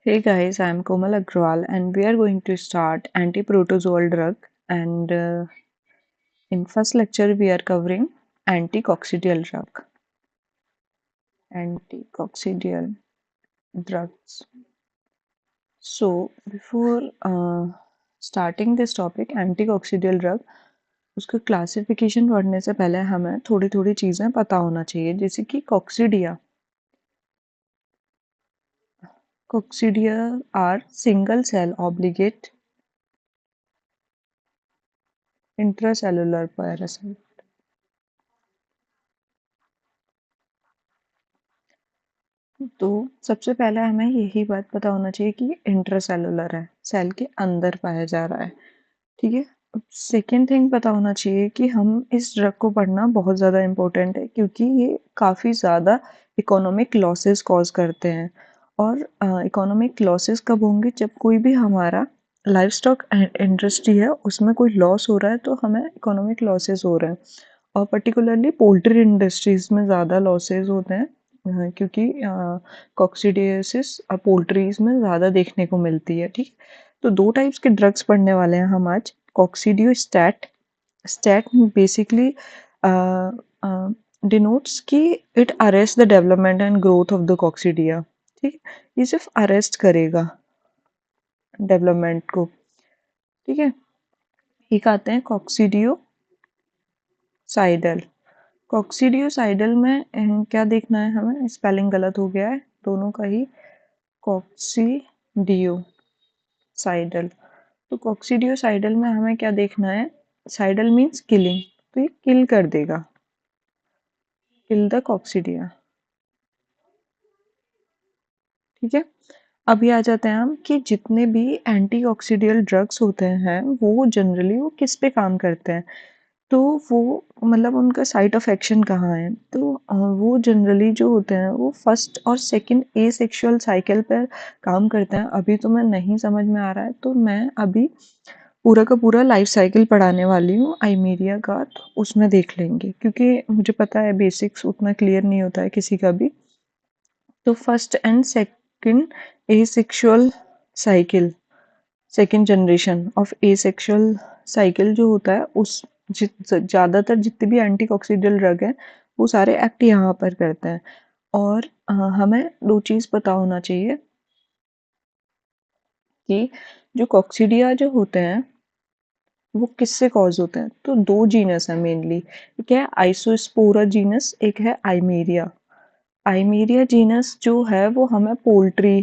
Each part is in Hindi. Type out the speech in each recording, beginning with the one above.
Hey guys, I'm Komal Agrawal and we are going to start anti-protozoal drug and in first lecture we are covering anticoccidial drug. Anticoccidial drugs. So before starting this topic anticoccidial drug उसका क्लासिफिकेशन पढ़ने से पहले हमें थोड़ी थोड़ी चीज़ें पता होना चाहिए जैसे कि coccidia are single cell obligate intracellular parasite. तो सबसे पहले हमें यही बात पता होना चाहिए कि इंट्रासेलुलर है, सेल के अंदर पाया जा रहा है। ठीक है। सेकेंड थिंग पता होना चाहिए कि हम इस ड्रग को पढ़ना बहुत ज़्यादा इम्पोर्टेंट है क्योंकि ये काफ़ी ज़्यादा इकोनॉमिक लॉसेस कॉज करते हैं। और इकोनॉमिक लॉसेस कब होंगे जब कोई भी हमारा लाइफ स्टॉक इंडस्ट्री है उसमें कोई लॉस हो रहा है तो हमें इकोनॉमिक लॉसेस हो रहे हैं। और पर्टिकुलरली पोल्ट्री इंडस्ट्रीज में ज़्यादा लॉसेस होते हैं क्योंकि कॉक्सीडियोसिस पोल्ट्रीज में ज़्यादा देखने को मिलती है। ठीक। तो दो टाइप्स के ड्रग्स पढ़ने वाले हैं हम आज। कॉक्सीडियोस्टैट स्टैट बेसिकली डिनोट्स कि it arrest the development and growth of the coccidia. ठीक। ये सिर्फ अरेस्ट करेगा डेवलपमेंट को। ठीक है। एक आते हैं कॉक्सीडियोसाइडल। कॉक्सीडियोसाइडल में क्या देखना है हमें, स्पेलिंग गलत हो गया है दोनों का ही। कॉक्सीडियोसाइडल। तो कॉक्सीडियोसाइडल में हमें क्या देखना है, साइडल मीन्स किलिंग, तो ये किल कर देगा, किल द कॉक्सीडिया। ठीक है। अभी आ जाते हैं हम कि जितने भी एंटीऑक्सीडियल ड्रग्स होते हैं वो जनरली वो किस पे काम करते हैं। तो वो मतलब उनका साइट ऑफ एक्शन कहाँ है, तो वो जनरली जो होते हैं वो फर्स्ट और सेकंड ए सेक्सुअल साइकिल पर काम करते हैं। अभी तो मैं नहीं समझ में आ रहा है तो मैं अभी पूरा का पूरा लाइफ साइकिल पढ़ाने वाली हूँ आइमेरिया का, तो उसमें देख लेंगे क्योंकि मुझे पता है बेसिक्स उतना क्लियर नहीं होता है किसी का भी। तो first and second asexual cycle, second generation of asexual cycle जो होता है उस ज़्यादातर जितने भी एंटीऑक्सीडेंट ड्रग हैं वो सारे एक्ट यहाँ पर करते हैं। और हमें दो चीज़ पता होना चाहिए कि जो कॉक्सीडिया जो होते हैं वो किससे कॉज होते हैं। तो दो जीनस है मेनली, एक है आइसोस्पोरा जीनस, एक है आइमेरिया। आइमेरिया जीनस जो है वो हमें पोल्ट्री,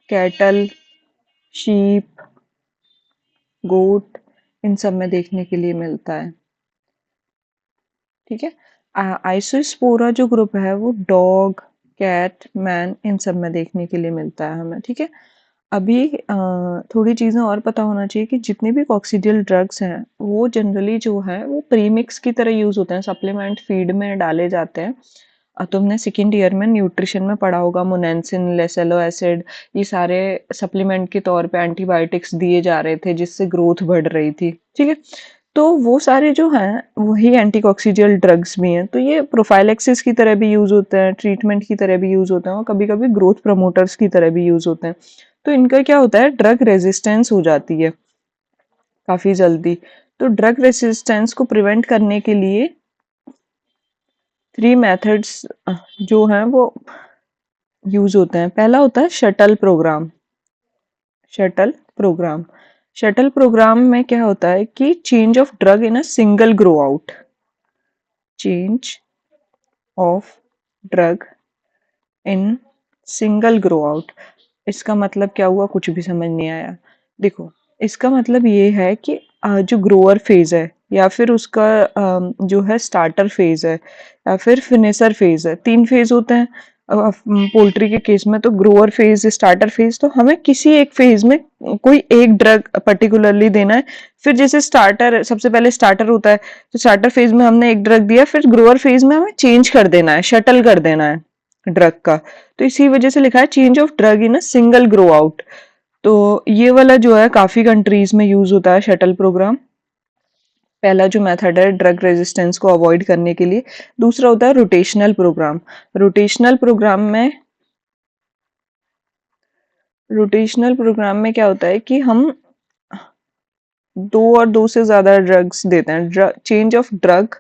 कैटल, शीप, गोट इन सब में देखने के लिए मिलता है। ठीक है। आइसोस्पोरा जो ग्रुप है वो डॉग, कैट, मैन इन सब में देखने के लिए मिलता है हमें। ठीक है। अभी थोड़ी चीज़ें और पता होना चाहिए कि जितने भी कॉक्सीडियल ड्रग्स हैं वो जनरली जो है वो प्रीमिक्स की तरह यूज़ होते हैं, सप्लीमेंट फीड में डाले जाते हैं। तुमने सेकेंड ईयर में न्यूट्रिशन में पढ़ा होगा मोनेंसिन, लेसेलो एसिड, ये सारे सप्लीमेंट के तौर पे एंटीबायोटिक्स दिए जा रहे थे जिससे ग्रोथ बढ़ रही थी। ठीक है। तो वो सारे जो हैं वही एंटीकॉक्सीडियल ड्रग्स भी हैं, तो ये प्रोफाइलेक्सिस की तरह भी यूज़ होते हैं, ट्रीटमेंट की तरह भी यूज़ होते हैं और कभी कभी ग्रोथ प्रमोटर्स की तरह भी यूज़ होते हैं। तो इनका क्या होता है, ड्रग रेजिस्टेंस हो जाती है काफ़ी जल्दी। तो ड्रग रेसिस्टेंस को प्रिवेंट करने के लिए थ्री मेथड्स जो हैं वो यूज होते हैं। पहला होता है shuttle program. Shuttle program, shuttle program में क्या होता है कि change of drug in a single grow out, change of drug in single grow out. इसका मतलब क्या हुआ, कुछ भी समझ नहीं आया। देखो, इसका मतलब ये है कि जो ग्रोअर फेज है या फिर उसका जो है स्टार्टर फेज है या फिर फिनिशर फेज है, तीन फेज होते हैं पोल्ट्री के केस में। तो ग्रोअर फेज, स्टार्टर फेज, तो हमें किसी एक फेज में कोई एक ड्रग पर्टिकुलरली देना है। फिर जैसे स्टार्टर, सबसे पहले स्टार्टर होता है तो स्टार्टर फेज में हमने एक ड्रग दिया, फिर ग्रोअर फेज में हमें चेंज कर देना है, शटल कर देना है ड्रग का। तो इसी वजह से लिखा है change of drug in a single grow out. तो ये वाला जो है काफी कंट्रीज में यूज होता है शटल प्रोग्राम। पहला जो मेथड है ड्रग रेजिस्टेंस को अवॉइड करने के लिए। दूसरा होता है रोटेशनल प्रोग्राम। रोटेशनल प्रोग्राम में रोटेशनल प्रोग्राम में क्या होता है कि हम 2 और 2 से ज़्यादा ड्रग्स देते हैं। चेंज ऑफ ड्रग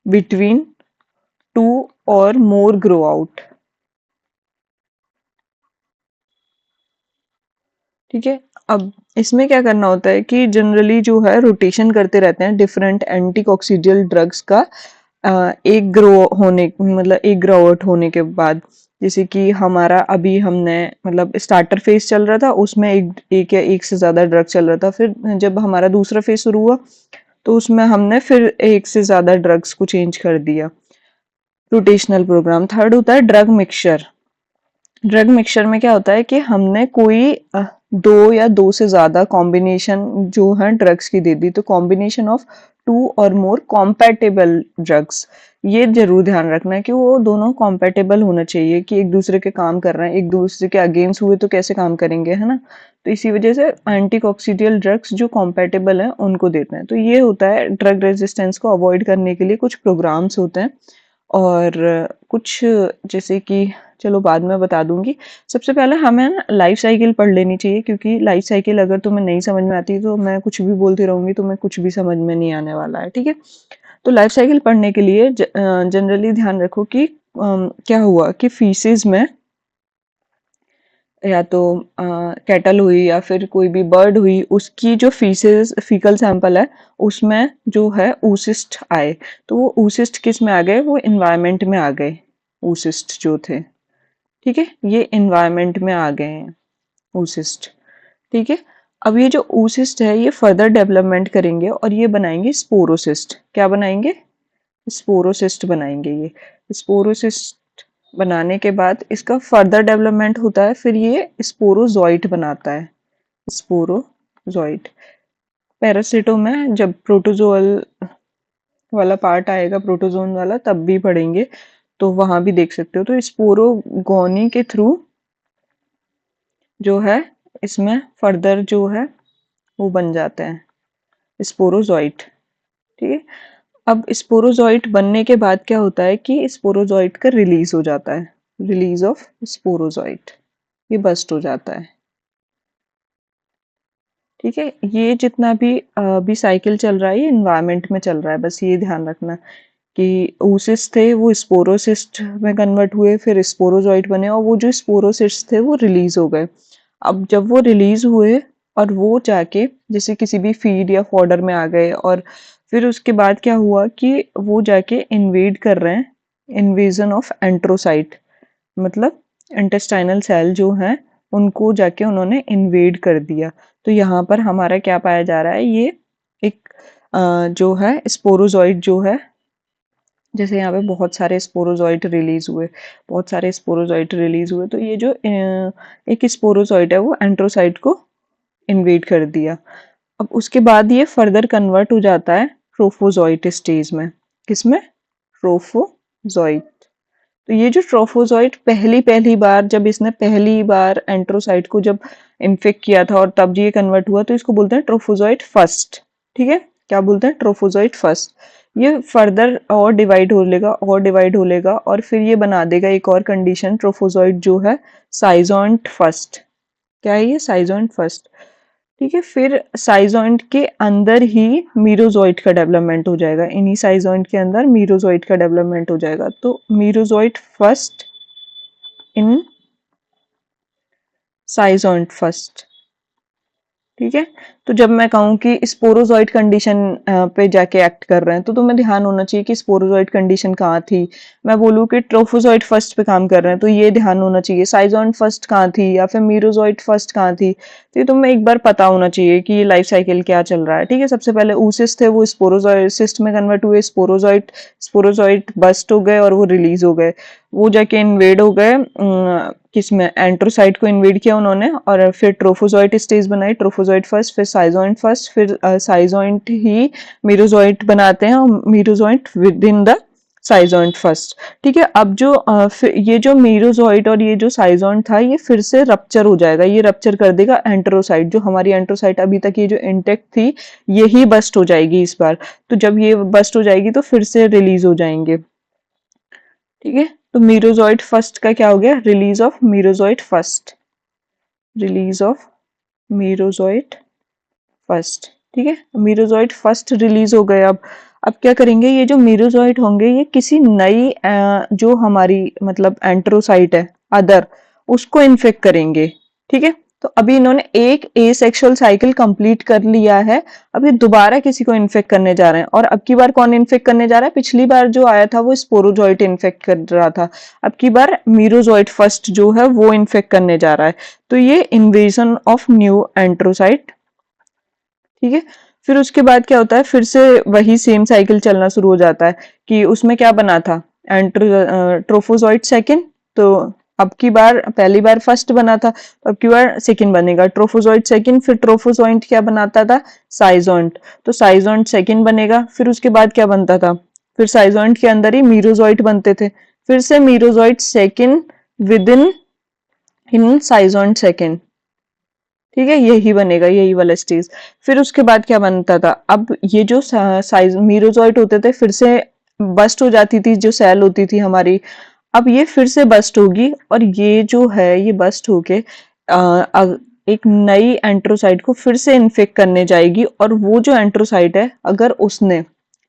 बिटवीन 2 और मोर ग्रो आउट। ठीक है। अब इसमें क्या करना होता है कि जनरली जो है रोटेशन करते रहते हैं डिफरेंट एंटीकॉक्सीडियल ड्रग्स का, एक ग्रो होने मतलब एक ग्रो आउट होने के बाद। जैसे कि हमारा अभी हमने मतलब स्टार्टर फेज चल रहा था, उसमें एक या एक से ज्यादा ड्रग चल रहा था। फिर जब हमारा दूसरा फेज शुरू हुआ तो उसमें हमने फिर एक से ज्यादा ड्रग्स को चेंज कर दिया। Rotational programme. थर्ड होता है ड्रग मिक्सचर। ड्रग मिक्सचर में क्या होता है कि हमने कोई 2 या 2 से ज्यादा कॉम्बिनेशन जो है ड्रग्स की दे दी, तो कॉम्बिनेशन ऑफ 2 और मोर कॉम्पैटिबल ड्रग्स। ये जरूर ध्यान रखना है कि वो दोनों कॉम्पैटिबल होना चाहिए, कि एक दूसरे के काम कर रहे हैं, एक दूसरे के अगेंस्ट हुए तो कैसे काम करेंगे, है ना। तो इसी वजह से एंटीकॉक्सीडियल ड्रग्स जो कॉम्पैटिबल हैं उनको देते हैं। तो ये होता है ड्रग रेजिस्टेंस को अवॉइड करने के लिए कुछ प्रोग्राम्स होते हैं। और कुछ जैसे कि चलो बाद में बता दूंगी। सबसे पहले हमें ना लाइफ साइकिल पढ़ लेनी चाहिए, क्योंकि लाइफ साइकिल अगर तुम्हें नहीं समझ में आती तो मैं कुछ भी बोलती रहूंगी, तुम्हें कुछ भी समझ में नहीं आने वाला है। ठीक है। तो लाइफ साइकिल पढ़ने के लिए जनरली ध्यान रखो कि क्या हुआ कि फीसेस में या तो कैटल हुई या फिर कोई भी बर्ड हुई, उसकी जो फीसेस फीकल सैंपल है उसमें जो है ऊसिस्ट आए। तो वो ऊसिस्ट किस में आ गए, वो इन्वायरमेंट में आ गए। ऊसिस्ट जो थे, ठीक है, ये इन्वायरमेंट में आ गए हैं ऊसिस्ट। ठीक है। अब ये जो ऊसिस्ट है ये फर्दर डेवलपमेंट करेंगे और ये बनाएंगे स्पोरोसिस्ट। क्या बनाएंगे, स्पोरोसिस्ट बनाएंगे। ये स्पोरोसिस्ट बनाने के बाद इसका फर्दर डेवलपमेंट होता है, फिर ये स्पोरोजॉइट बनाता है। स्पोरोजॉइट। पैरासिटो में जब प्रोटोजोअल वाला पार्ट आएगा, प्रोटोजोन वाला, तब भी पढ़ेंगे, तो वहां भी देख सकते हो। तो स्पोरोगोनी के थ्रू जो है इसमें फर्दर जो है वो बन जाते हैं स्पोरोजॉइट। ठीक है। अब स्पोरोजॉइट बनने के बाद क्या होता है कि स्पोरोजॉइट का रिलीज हो जाता है, रिलीज ऑफ स्पोरोजॉइट, ये बस्ट हो जाता है। ठीक है। ये जितना भी अभी साइकिल चल रहा है ये इन्वायरमेंट में चल रहा है, बस ये ध्यान रखना कि oocysts थे वो स्पोरोसिस्ट में कन्वर्ट हुए, फिर स्पोरोजॉइट बने, और वो जो स्पोरोसिस्ट थे वो रिलीज हो गए। अब जब वो रिलीज हुए और वो जाके जैसे किसी भी फीड या फॉडर में आ गए, और फिर उसके बाद क्या हुआ कि वो जाके इन्वेड कर रहे हैं, इन्वेजन ऑफ एंट्रोसाइट, मतलब इंटेस्टाइनल सेल जो हैं उनको जाके उन्होंने इन्वेड कर दिया। तो यहाँ पर हमारा क्या पाया जा रहा है, ये एक जो है स्पोरोजॉइट जो है, जैसे यहाँ पे बहुत सारे स्पोरोजॉइट रिलीज हुए, बहुत सारे स्पोरोजॉइट रिलीज हुए, तो ये जो एक स्पोरोजॉइट है वो एंट्रोसाइट को इन्वेड कर दिया। अब उसके बाद ये फर्दर कन्वर्ट हो जाता है ट्रोफोजॉइट स्टेज में। किसमें, ट्रोफोजॉइट। तो ये जो ट्रोफोजॉइट पहली पहली बार जब इसने पहली बार एंट्रोसाइट को जब इन्फेक्ट किया था और तब ये कन्वर्ट हुआ, तो इसको बोलते हैं ट्रोफोजॉइट फर्स्ट। ठीक है। क्या बोलते हैं, ट्रोफोजॉइट फर्स्ट। ये फर्दर और डिवाइड हो लेगा और डिवाइड हो लेगा और फिर ये बना देगा एक और कंडीशन, ट्रोफोजॉइट जो है साइजोंट फर्स्ट। क्या है ये, साइजोंट फर्स्ट। ठीक है। फिर साइजोइड के अंदर ही मीरोजोइट का डेवलपमेंट हो जाएगा, इन्हीं साइजोइड के अंदर मीरोजोइट का डेवलपमेंट हो जाएगा। तो मीरोजोइट फर्स्ट इन साइजोइड फर्स्ट। ठीक है। तो जब मैं कहूँ कि स्पोरोजॉइट कंडीशन पे जाके एक्ट कर रहे हैं, तो तुम्हें ध्यान होना चाहिए कि स्पोरोजॉइट कंडीशन कहाँ थी। मैं बोलूँ कि ट्रोफोजॉइट फर्स्ट पे काम कर रहे हैं, तो ये ध्यान होना चाहिए साइजोइड फर्स्ट कहाँ थी या फिर मीरोजॉइट फर्स्ट कहाँ थी। तो ये तुम्हें एक बार पता होना चाहिए कि ये लाइफ साइकिल क्या चल रहा है। ठीक है। सबसे पहले ऊसिस थे वो स्पोरोजॉइसिस्ट में कन्वर्ट हुए, स्पोरोजॉइट बस्ट हो गए और वो रिलीज हो गए। वो जाके इन्वेड हो गए किसमें, एंट्रोसाइट को इन्वेड किया उन्होंने, और फिर ट्रोफोजॉइट स्टेज बनाई, ट्रोफोजॉइट फर्स्ट, फिर साइजोइड फर्स्ट, फिर साइजोइड ही मीरोजॉइट बनाते हैं और मीरोजॉइट विद इन द साइजोइड फर्स्ट। ठीक है। अब जो ये जो मीरोजॉइट और ये जो साइजोइड था ये फिर से रप्चर हो जाएगा, ये रप्चर कर देगा एंट्रोसाइट। जो हमारी एंट्रोसाइट अभी तक ये जो इंटेक्ट थी यही बस्ट हो जाएगी इस बार। तो जब ये बस्ट हो जाएगी तो फिर से रिलीज हो जाएंगे। ठीक है। तो मीरोजॉइट फर्स्ट का क्या हो गया, release of merozoite first. Release of merozoite first. ठीक है, मीरोजोइट फर्स्ट रिलीज हो गए। अब क्या करेंगे, ये जो मीरोजोइट होंगे ये किसी नई जो हमारी मतलब एंट्रोसाइट है अदर, उसको इन्फेक्ट करेंगे। ठीक है, तो अभी इन्होंने एक ए सेक्सुअल साइकिल कंप्लीट कर लिया है, अब ये दोबारा किसी को इन्फेक्ट करने जा रहे हैं। और अब की बार कौन इन्फेक्ट करने जा रहा है, पिछली बार जो आया था वो स्पोरोजोइट इन्फेक्ट कर रहा था, अब की बार मीरोजोइट फर्स्ट जो है वो इन्फेक्ट करने जा रहा है। तो ये इन्वेजन ऑफ न्यू एंट्रोसाइट। ठीक है, फिर उसके बाद क्या होता है, फिर से वही सेम साइकिल चलना शुरू हो जाता है कि उसमें क्या बना था, ट्रोफोजोइट सेकंड। तो अब की बार, पहली बार फर्स्ट बना था, तो अब की बार सेकंड बनेगा ट्रोफोजोइट सेकंड। फिर ट्रोफोजोइट क्या बनाता था, साइजोइट, तो साइजोइट सेकंड बनेगा। फिर उसके बाद क्या बनता था, फिर साइजोइट के अंदर ही मीरोजोइट बनते थे, फिर से मीरोजोइट सेकंड विद इन साइजोइट सेकंड। ठीक है, यही बनेगा, यही वाला स्टेज। फिर उसके बाद क्या बनता था, अब ये जो साइज मीरोजोइट होते थे फिर से बस्ट हो जाती थी जो सेल होती थी हमारी, अब ये फिर से बस्ट होगी और ये जो है ये बस्ट होके एक नई एंट्रोसाइट को फिर से इन्फेक्ट करने जाएगी। और वो जो एंट्रोसाइट है अगर उसने,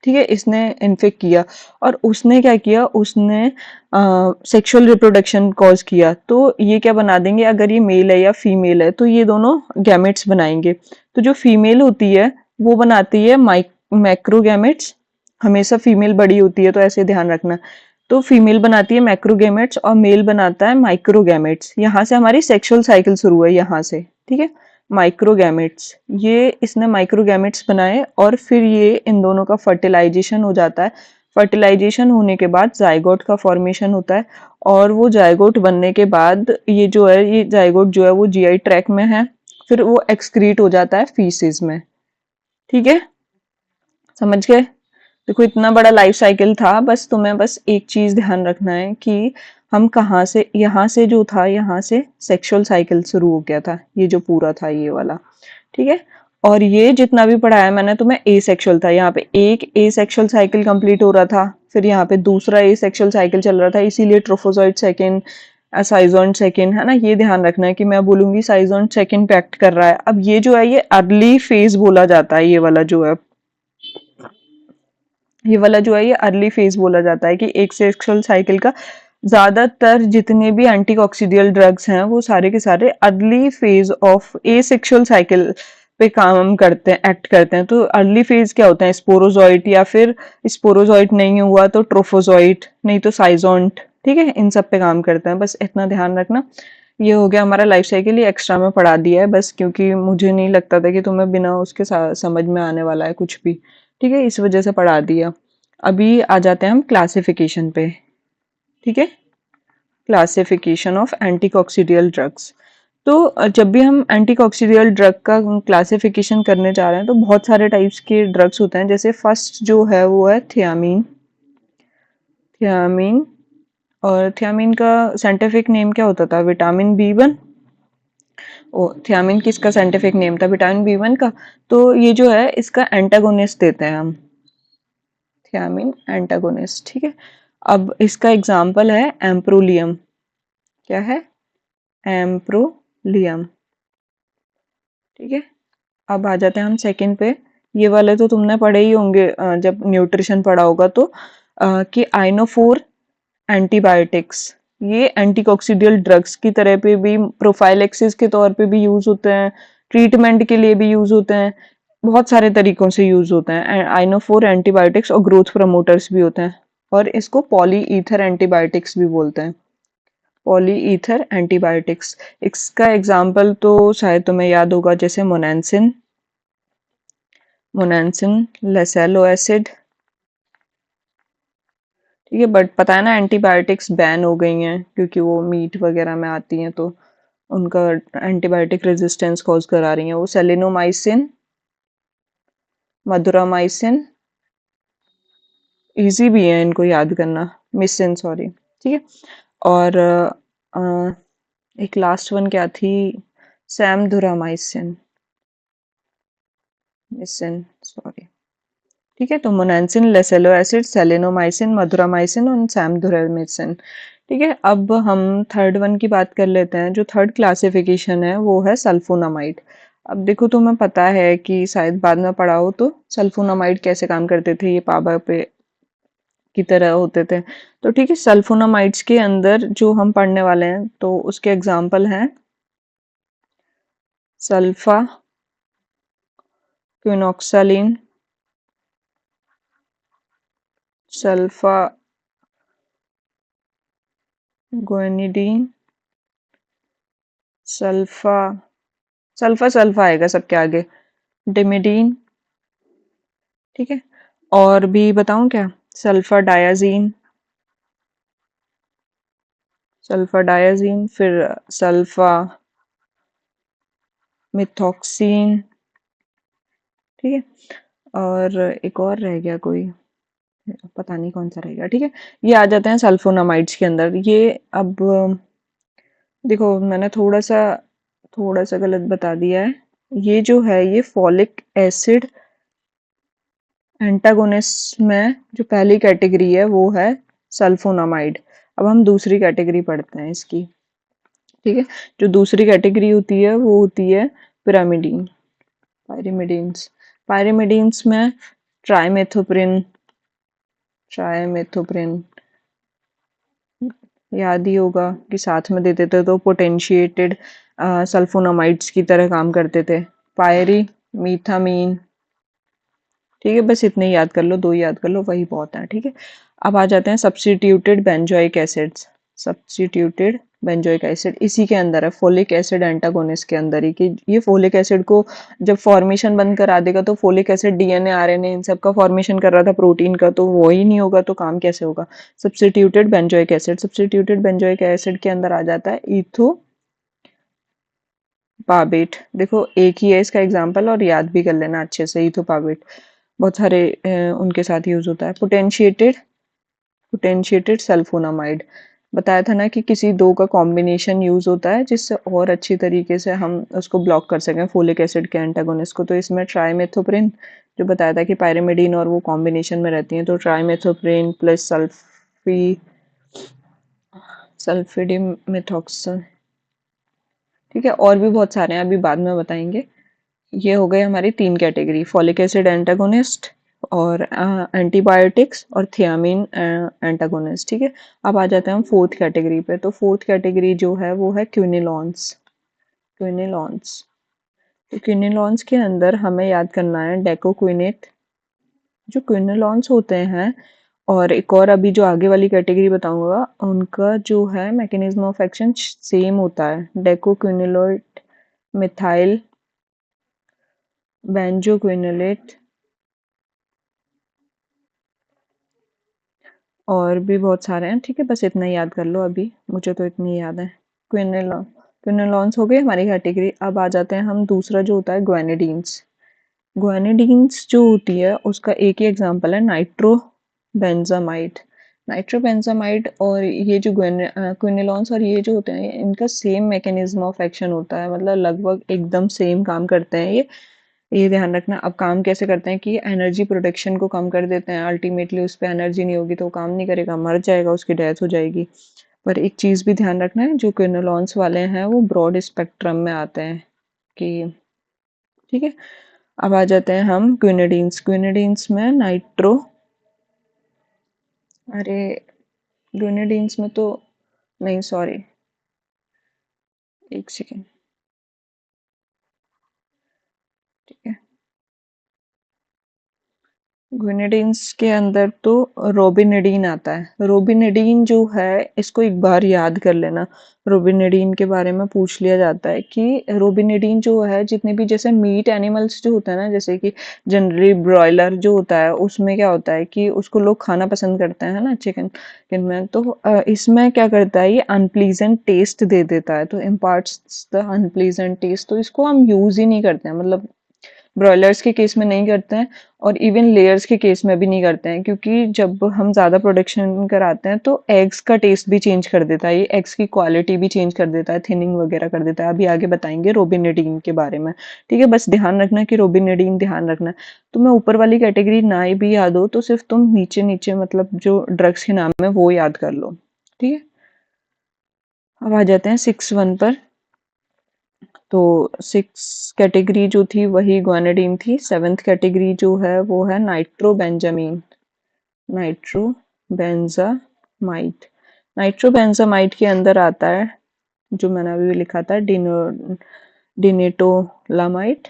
ठीक है, इसने इन्फेक्ट किया और उसने क्या किया, उसने सेक्सुअल रिप्रोडक्शन कॉज किया, तो ये क्या बना देंगे, अगर ये मेल है या फीमेल है तो ये दोनों गैमेट्स बनाएंगे। तो जो फीमेल होती है वो बनाती है मैक्रोगैमेट्स, हमेशा फीमेल बड़ी होती है तो ऐसे ध्यान रखना। तो फीमेल बनाती है मैक्रोगैमेट्स और मेल बनाता है माइक्रोगैमेट्स। यहाँ से हमारी सेक्सुअल साइकिल शुरू है, यहाँ से। ठीक है, माइक्रोगैमेट्स, ये इसने माइक्रोगैमेट्स बनाए और फिर ये इन दोनों का फर्टिलाइजेशन हो जाता है। फर्टिलाइजेशन होने के बाद जाइगोट का फॉर्मेशन होता है और वो जाइगोट बनने के बाद ये जो है, ये जाइगोट जो है वो जीआई ट्रैक में है, फिर वो एक्सक्रीट हो जाता है फीसिस में। ठीक है, समझ गए। देखो इतना बड़ा लाइफ साइकिल था, बस तुम्हें बस एक चीज ध्यान रखना है कि हम कहाँ से, यहाँ से जो था, यहाँ से सेक्सुअल साइकिल शुरू हो गया था, ये जो पूरा था ये वाला। ठीक है, और ये जितना भी पढ़ाया मैंने तुम्हें ए सेक्सुअल था, यहाँ पे एक ए सेक्सुअल साइकिल कंप्लीट हो रहा था, फिर यहाँ पे दूसरा ए सेक्सुअल साइकिल चल रहा था, इसीलिए ट्रोफोजोइट सेकंड, साइजोइड सेकंड, है ना। ये ध्यान रखना है कि मैं बोलूंगी साइजोइड सेकंड पे एक्ट कर रहा है। अब ये जो है ये अर्ली फेज बोला जाता है, ये वाला जो है, ये वाला जो है ये अर्ली फेज बोला जाता है कि एक सेक्सुअल साइकिल का ज्यादातर जितने भी एंटीकॉक्सिडियल ड्रग्स हैं वो सारे के सारे early phase of A sexual cycle पे काम करते हैं, एक्ट करते हैं। तो अर्ली फेज क्या होता है, स्पोरोजोइट, या फिर स्पोरोजोइट नहीं हुआ तो ट्रोफोजोइट, नहीं तो साइजोइट। ठीक है, इन सब पे काम करते हैं, बस इतना ध्यान रखना। ये हो गया हमारा लाइफ साइकिल, ये एक्स्ट्रा में पढ़ा दिया है बस, क्योंकि मुझे नहीं लगता था कि तुम्हें बिना उसके समझ में आने वाला है कुछ भी। ठीक है, इस वजह से पढ़ा दिया। अभी आ जाते हैं हम क्लासिफिकेशन पे। ठीक है, क्लासिफिकेशन ऑफ एंटीकॉक्सिडियल ड्रग्स। तो जब भी हम एंटीकॉक्सिडियल ड्रग का क्लासिफिकेशन करने जा रहे हैं तो बहुत सारे टाइप्स के ड्रग्स होते हैं। जैसे फर्स्ट जो है वो है थियामीन। थियामीन, और थियामीन का साइंटिफिक नेम क्या होता था, विटामिन बी 1। ओ, थियामीन किसका साइंटिफिक नेम था, विटामिन बी 1 का। तो ये जो है इसका एंटागोनिस्ट देते हैं हम, थियामीन एंटागोनिस्ट। ठीक है, अब इसका एग्जाम्पल है एम्प्रोलियम। क्या है, एम्प्रोलियम। ठीक है, अब आ जाते हैं हम सेकंड पे। ये वाले तो तुमने पढ़े ही होंगे जब न्यूट्रिशन पढ़ा होगा तो, कि आइनोफोर एंटीबायोटिक्स, ये एंटीकॉक्सिडियल ड्रग्स की तरह पे भी, प्रोफाइलेक्सिस के तौर पे भी यूज होते हैं, ट्रीटमेंट के लिए भी यूज होते हैं, बहुत सारे तरीकों से यूज होते हैं। आइनोफोर एंटीबायोटिक्स और ग्रोथ प्रमोटर्स भी होते हैं, और इसको पॉली ईथर एंटीबायोटिक्स भी बोलते हैं, पॉली ईथर एंटीबायोटिक्स। इसका एग्जाम्पल तो शायद तुम्हें याद होगा, जैसे मोनेंसिन, मोनेंसिन, लेसेलो एसिड। ठीक है, बट पता है ना एंटीबायोटिक्स बैन हो गई हैं क्योंकि वो मीट वगैरह में आती हैं, तो उनका एंटीबायोटिक रेजिस्टेंस कॉज करा रही हैं। वो सेलिनोमाइसिन, मधुरामाइसिन, इजी भी है इनको याद करना, मिसिन सॉरी। ठीक है, और एक लास्ट वन क्या थी, सैमधुरामाइसिन, मिसिन सॉरी। ठीक है, तो मोनेंसिन, लेसेलो एसिड, सेलेनोमाइसिन, मधुरामाइसिन और सैमधुरामिसिन। ठीक है, अब हम थर्ड वन की बात कर लेते हैं। जो थर्ड क्लासिफिकेशन है वो है सल्फोनामाइड। अब देखो, तुम्हें पता है कि शायद बाद में पढ़ा हो तो सल्फोनामाइड कैसे काम करते थे, ये पाबा पे की तरह होते थे। तो ठीक है, सल्फोनामाइड्स के अंदर जो हम पढ़ने वाले हैं तो उसके एग्जाम्पल हैं sulfa, quinoxaline, sulfa guanidine, sulfa sulfa sulfa आएगा सबके आगे, डिमिडीन। ठीक है, और भी बताऊं क्या? सल्फर डायाजीन, सल्फर डायाजीन, फिर सल्फा मिथॉक्सीन। ठीक है, और एक और रह गया कोई, पता नहीं कौन सा रहेगा। ठीक है, ये आ जाते हैं सल्फोनामाइड्स के अंदर। ये अब देखो, मैंने थोड़ा सा गलत बता दिया है। ये जो है ये फॉलिक एसिड एंटागोनिस्ट में जो पहली कैटेगरी है वो है सल्फोनामाइड। अब हम दूसरी कैटेगरी पढ़ते हैं इसकी। ठीक है, जो दूसरी कैटेगरी होती है वो होती है पिरामिडीन, पायरिमिडीन्स। पायरिमिडीन्स में ट्राइमेथोप्रिन, ट्राइमेथोप्रिन याद ही होगा कि साथ में देते थे तो पोटेंशिएटेड सल्फोनामाइड्स की तरह काम करते थे। पायरी मीथामीन। ठीक है, बस इतने ही याद कर लो, दो ही याद कर लो, वही बहुत है। ठीक है, अब आ जाते हैं substituted benzoic acids. Substituted benzoic acid इसी के अंदर है, फोलिक एसिड एंटागोनिस्ट के अंदर ही। कि ये फोलिक एसिड को जब फॉर्मेशन बंद करा देगा तो फोलिक एसिड डीएनए आरएनए इन सब का फॉर्मेशन कर रहा था प्रोटीन का, तो वो ही नहीं होगा तो काम कैसे होगा? Substituted benzoic acid, substituted benzoic acid के अंदर आ जाता है इथो पाबेट। देखो एक ही है इसका एग्जाम्पल और याद भी कर लेना अच्छे से, इथोपाबेट बहुत सारे उनके साथ यूज होता है। पोटेंशिएटेड सल्फोनामाइड, बताया था ना कि किसी दो का कॉम्बिनेशन यूज होता है जिससे और अच्छी तरीके से हम उसको ब्लॉक कर सकें फोलिक एसिड के एंटागोनिस्ट को। तो इसमें ट्राइमेथोप्रिन जो बताया था कि पायरिमिडीन और वो कॉम्बिनेशन में रहती हैं, तो ट्राइमेथोप्रिन प्लस सल्फिडिमेथॉक्स। ठीक है, और भी बहुत सारे हैं, अभी बाद में बताएंगे। ये हो गए हमारी तीन कैटेगरी, फॉलिक एसिड एंटागोनिस्ट और एंटीबायोटिक्स और थियामिन एंटागोनिस्ट। ठीक है, अब आ जाते हैं हम फोर्थ कैटेगरी पे। तो फोर्थ कैटेगरी जो है वो है क्विनिलॉन्स। क्विनिलॉन्स, तो क्विनिलॉन्स के अंदर हमें याद करना है डेकोक्विनेट। जो क्विनिलॉन्स होते हैं, और एक और अभी जो आगे वाली कैटेगरी बताऊंगा उनका जो है मैकेनिज्म ऑफ एक्शन सेम होता है, डेकोक्विनिलोइड, मिथाइल बेंजोक्विनोलेट, और भी बहुत सारे हैं। ठीक है, बस इतना ही याद कर लो, अभी मुझे तो इतनी याद है। क्विनोलॉन, क्विनोलॉन्स हो गए हमारी कैटेगरी। अब आ जाते हैं हम दूसरा जो होता है ग्वेनेडीन्स। ग्वेनेडीन्स जो होती है उसका एक ही एग्जांपल है नाइट्रोबेंजामाइड। नाइट्रोबेंजामाइड और ये जो क्विनोलॉन्स और ये जो होते हैं इनका सेम मैकेनिज्म ऑफ एक्शन होता है, मतलब लगभग एकदम सेम काम करते हैं ये ध्यान रखना। अब काम कैसे करते हैं कि एनर्जी प्रोडक्शन को कम कर देते हैं, अल्टीमेटली उस पर एनर्जी नहीं होगी तो वो काम नहीं करेगा, मर जाएगा, उसकी डेथ हो जाएगी। पर एक चीज़ भी ध्यान रखना है, जो क्विनोलॉन्स वाले हैं वो ब्रॉड स्पेक्ट्रम में आते हैं कि ठीक है। अब आ जाते हैं हम क्विनिडीन्स। क्विनिडीन्स में नाइट्रो, अरे क्विनिडीन्स में तो नहीं, सॉरी, एक सेकेंड। ठीक है, ग्विनिडीन्स के अंदर तो रोबिनिडीन आता है। रोबिनिडीन जो है इसको एक बार याद कर लेना, रोबिनिडीन के बारे में पूछ लिया जाता है कि रोबिनिडीन जो है जितने भी जैसे मीट एनिमल्स जो होता है ना, जैसे कि जनरली ब्रॉयलर जो होता है उसमें क्या होता है कि उसको लोग खाना पसंद करते हैं, है ना, चिकन चिकन में। तो इसमें क्या करता है, ये अनप्लीजेंट टेस्ट दे देता है, तो इम्पार्ट्स द अनप्लीजेंट टेस्ट, तो इसको हम यूज ही नहीं करते हैं। मतलब ब्रॉयलर्स के केस में नहीं करते हैं और इवन लेयर्स के केस में भी नहीं करते हैं, क्योंकि जब हम ज़्यादा प्रोडक्शन कराते हैं तो एग्स का टेस्ट भी चेंज कर देता है, ये एग्स की क्वालिटी भी चेंज कर देता है, थिनिंग वगैरह कर देता है। अभी आगे बताएंगे रोबिनेडिन के बारे में, ठीक है। बस ध्यान रखना कि रोबिनेडिन ध्यान रखना। तुम्हें ऊपर वाली कैटेगरी ना ही भी याद हो तो सिर्फ तुम नीचे नीचे मतलब जो ड्रग्स के नाम है वो याद कर लो, ठीक है। अब आ जाते हैं 6.1 पर। तो 6 कैटेगरी जो थी वही ग्वानिडीन थी। 7th कैटेगरी जो है वो है नाइट्रोबेंजामीन, नाइट्रोबेंजामाइड। नाइट्रोबेंजामाइड के अंदर आता है जो मैंने अभी लिखा था डिनेटोलामाइड,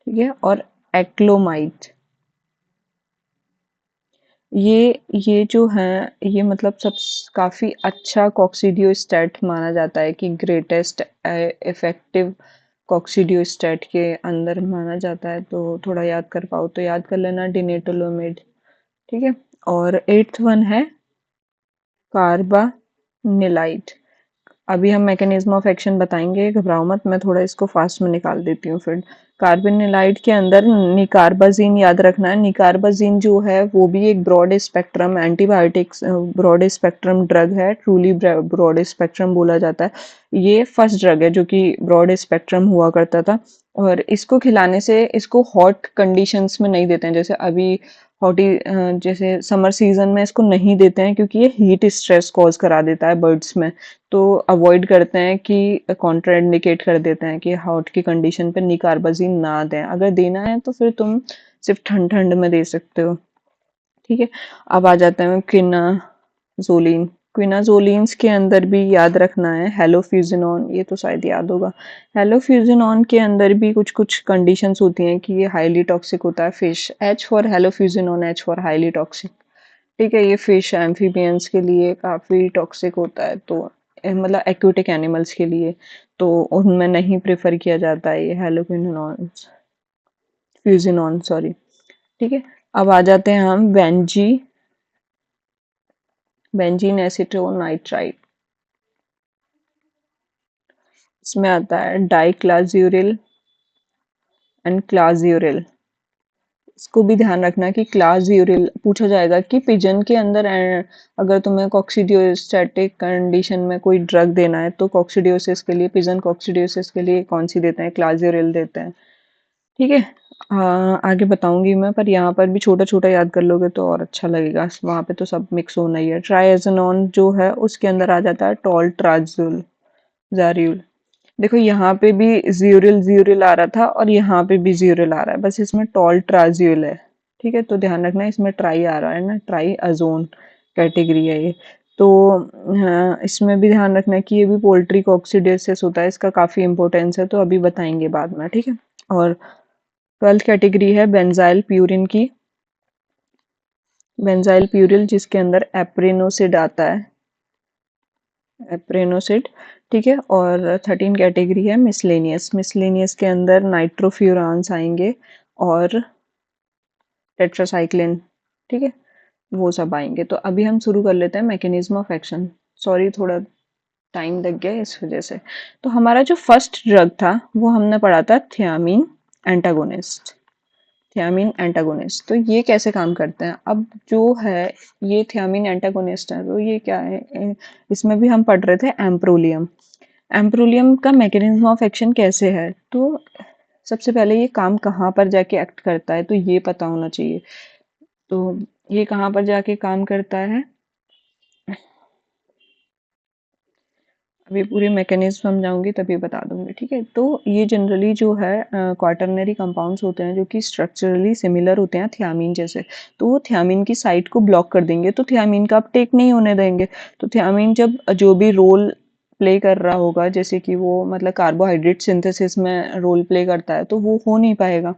ठीक है, और एक्लोमाइड। ये जो है ये मतलब सब काफी अच्छा कॉक्सीडियोस्टेट माना जाता है कि ग्रेटेस्ट इफेक्टिव कॉक्सीडियोस्टेट के अंदर माना जाता है। तो थोड़ा याद कर पाओ तो याद कर लेना डिनेटोलोमेड, ठीक है। और 8th वन है कार्बानिलाइड। अभी हम मैकेनिज्म ऑफ एक्शन बताएंगे, घबराओ मत, मैं थोड़ा इसको फास्ट में निकाल देती हूँ फिर। कार्बेनिलाइड के अंदर निकार्बाजीन याद रखना है। निकार्बाजीन जो है वो भी एक broad spectrum antibiotics, broad spectrum drug है, ट्रूली ब्रॉड स्पेक्ट्रम बोला जाता है। ये फर्स्ट ड्रग है जो कि ब्रॉड स्पेक्ट्रम हुआ करता था, और इसको खिलाने से इसको हॉट कंडीशंस में नहीं देते हैं, जैसे अभी हॉटी जैसे समर सीजन में इसको नहीं देते हैं क्योंकि ये हीट स्ट्रेस कॉज करा देता है बर्ड्स में। तो अवॉइड करते हैं कि कॉन्ट्राइंडिकेट कर देते हैं कि हॉट की कंडीशन पे निकार्बाजीन ना दें। अगर देना है तो फिर तुम सिर्फ ठंड ठंड में दे सकते हो, ठीक है। अब आ जाते हैं क्विनाजोलिन। क्विनाजोलिन्स के अंदर भी याद रखना है हेलोफ्यूजिनॉन, ये तो शायद याद होगा। हेलोफ्यूजिनॉन के अंदर भी कुछ कुछ कंडीशंस होती हैं कि ये हाईली टॉक्सिक होता है। Fish, H for halofuginone, H for highly toxic, ठीक है। ये फिश एम्फीबियंस के लिए काफी टॉक्सिक होता है, तो मतलब एक्वेटिक एनिमल्स के लिए तो उनमें नहीं प्रेफर किया जाता है ये हेलोक्विनोन, फ्यूजिनॉन सॉरी, ठीक है। अब आ जाते हैं हम बेंजीन एसीटोनाइट्राइड। इसमें आता है डाइक्लाज्यूरिल एंड क्लाज्यूरिल। इसको भी ध्यान रखना कि क्लाज्यूरिल पूछा जाएगा कि पिजन के अंदर अगर तुम्हें कॉक्सीडियोस्टेटिक कंडीशन में कोई ड्रग देना है तो कॉक्सीडियोसिस के लिए, पिजन कॉक्सीडियोसिस के लिए कौन सी देते हैं? क्लाज्यूरिल देते हैं, ठीक है। आगे बताऊंगी मैं, पर यहाँ पर भी छोटा छोटा याद कर लोगे तो और अच्छा लगेगा, वहां पे तो सब मिक्स होना ही है। ट्राइएज़ोनोन जो है उसके अंदर आ जाता है टोल्ट्राजुल जारियुल। देखो यहाँ पे भी ज्यूरिल ज्यूरिल आ रहा था और यहाँ पे भी ज्यूरिल आ रहा है, बस इसमें टोल्ट्राजुल है, ठीक है। तो ध्यान रखना इसमें ट्राई आ रहा है ना, ट्राई अजोन कैटेगरी है ये। तो हाँ, इसमें भी ध्यान रखना कि ये भी पोल्ट्री कॉक्सीडेसिस होता है, इसका काफी इंपॉर्टेंस है, तो अभी बताएंगे बाद में, ठीक है। और 12th कैटेगरी है बेंजाइल प्यूरिन की। बेंजाइल प्यूरिल जिसके अंदर एप्रेनोसिड आता है, एप्रेनोसिड, ठीक है। और 13 कैटेगरी है मिसलेनियस। मिसलेनियस के अंदर नाइट्रोफ्यूरान्स आएंगे और टेट्रासाइक्लिन, ठीक है, वो सब आएंगे। तो अभी हम शुरू कर लेते हैं मैकेनिज्म ऑफ एक्शन। सॉरी थोड़ा टाइम लग गया इस वजह से। तो हमारा जो फर्स्ट ड्रग था वो हमने पढ़ा था थियामीन एंटागोनिस्ट। थियामीन एंटागोनिस्ट, तो ये कैसे काम करते हैं? अब जो है ये थियामीन एंटागोनिस्ट है, तो ये क्या है? इसमें भी हम पढ़ रहे थे एम्प्रोलियम। एम्प्रोलियम का मैकेनिज्म ऑफ एक्शन कैसे है? तो सबसे पहले ये काम कहाँ पर जाके एक्ट करता है तो ये पता होना चाहिए। तो ये कहाँ पर जाके काम करता है, अभी पूरी मैकेनिज्म समझाऊंगी तभी बता दूंगी, ठीक है। तो ये जनरली जो है क्वाटरनरी कंपाउंड्स होते हैं जो कि स्ट्रक्चरली सिमिलर होते हैं थियामीन जैसे, तो वो थियामीन की साइट को ब्लॉक कर देंगे, तो थियामीन का अपटेक नहीं होने देंगे। तो थियामीन जब जो भी रोल प्ले कर रहा होगा, जैसे कि वो मतलब कार्बोहाइड्रेट सिंथेसिस में रोल प्ले करता है, तो वो हो नहीं पाएगा।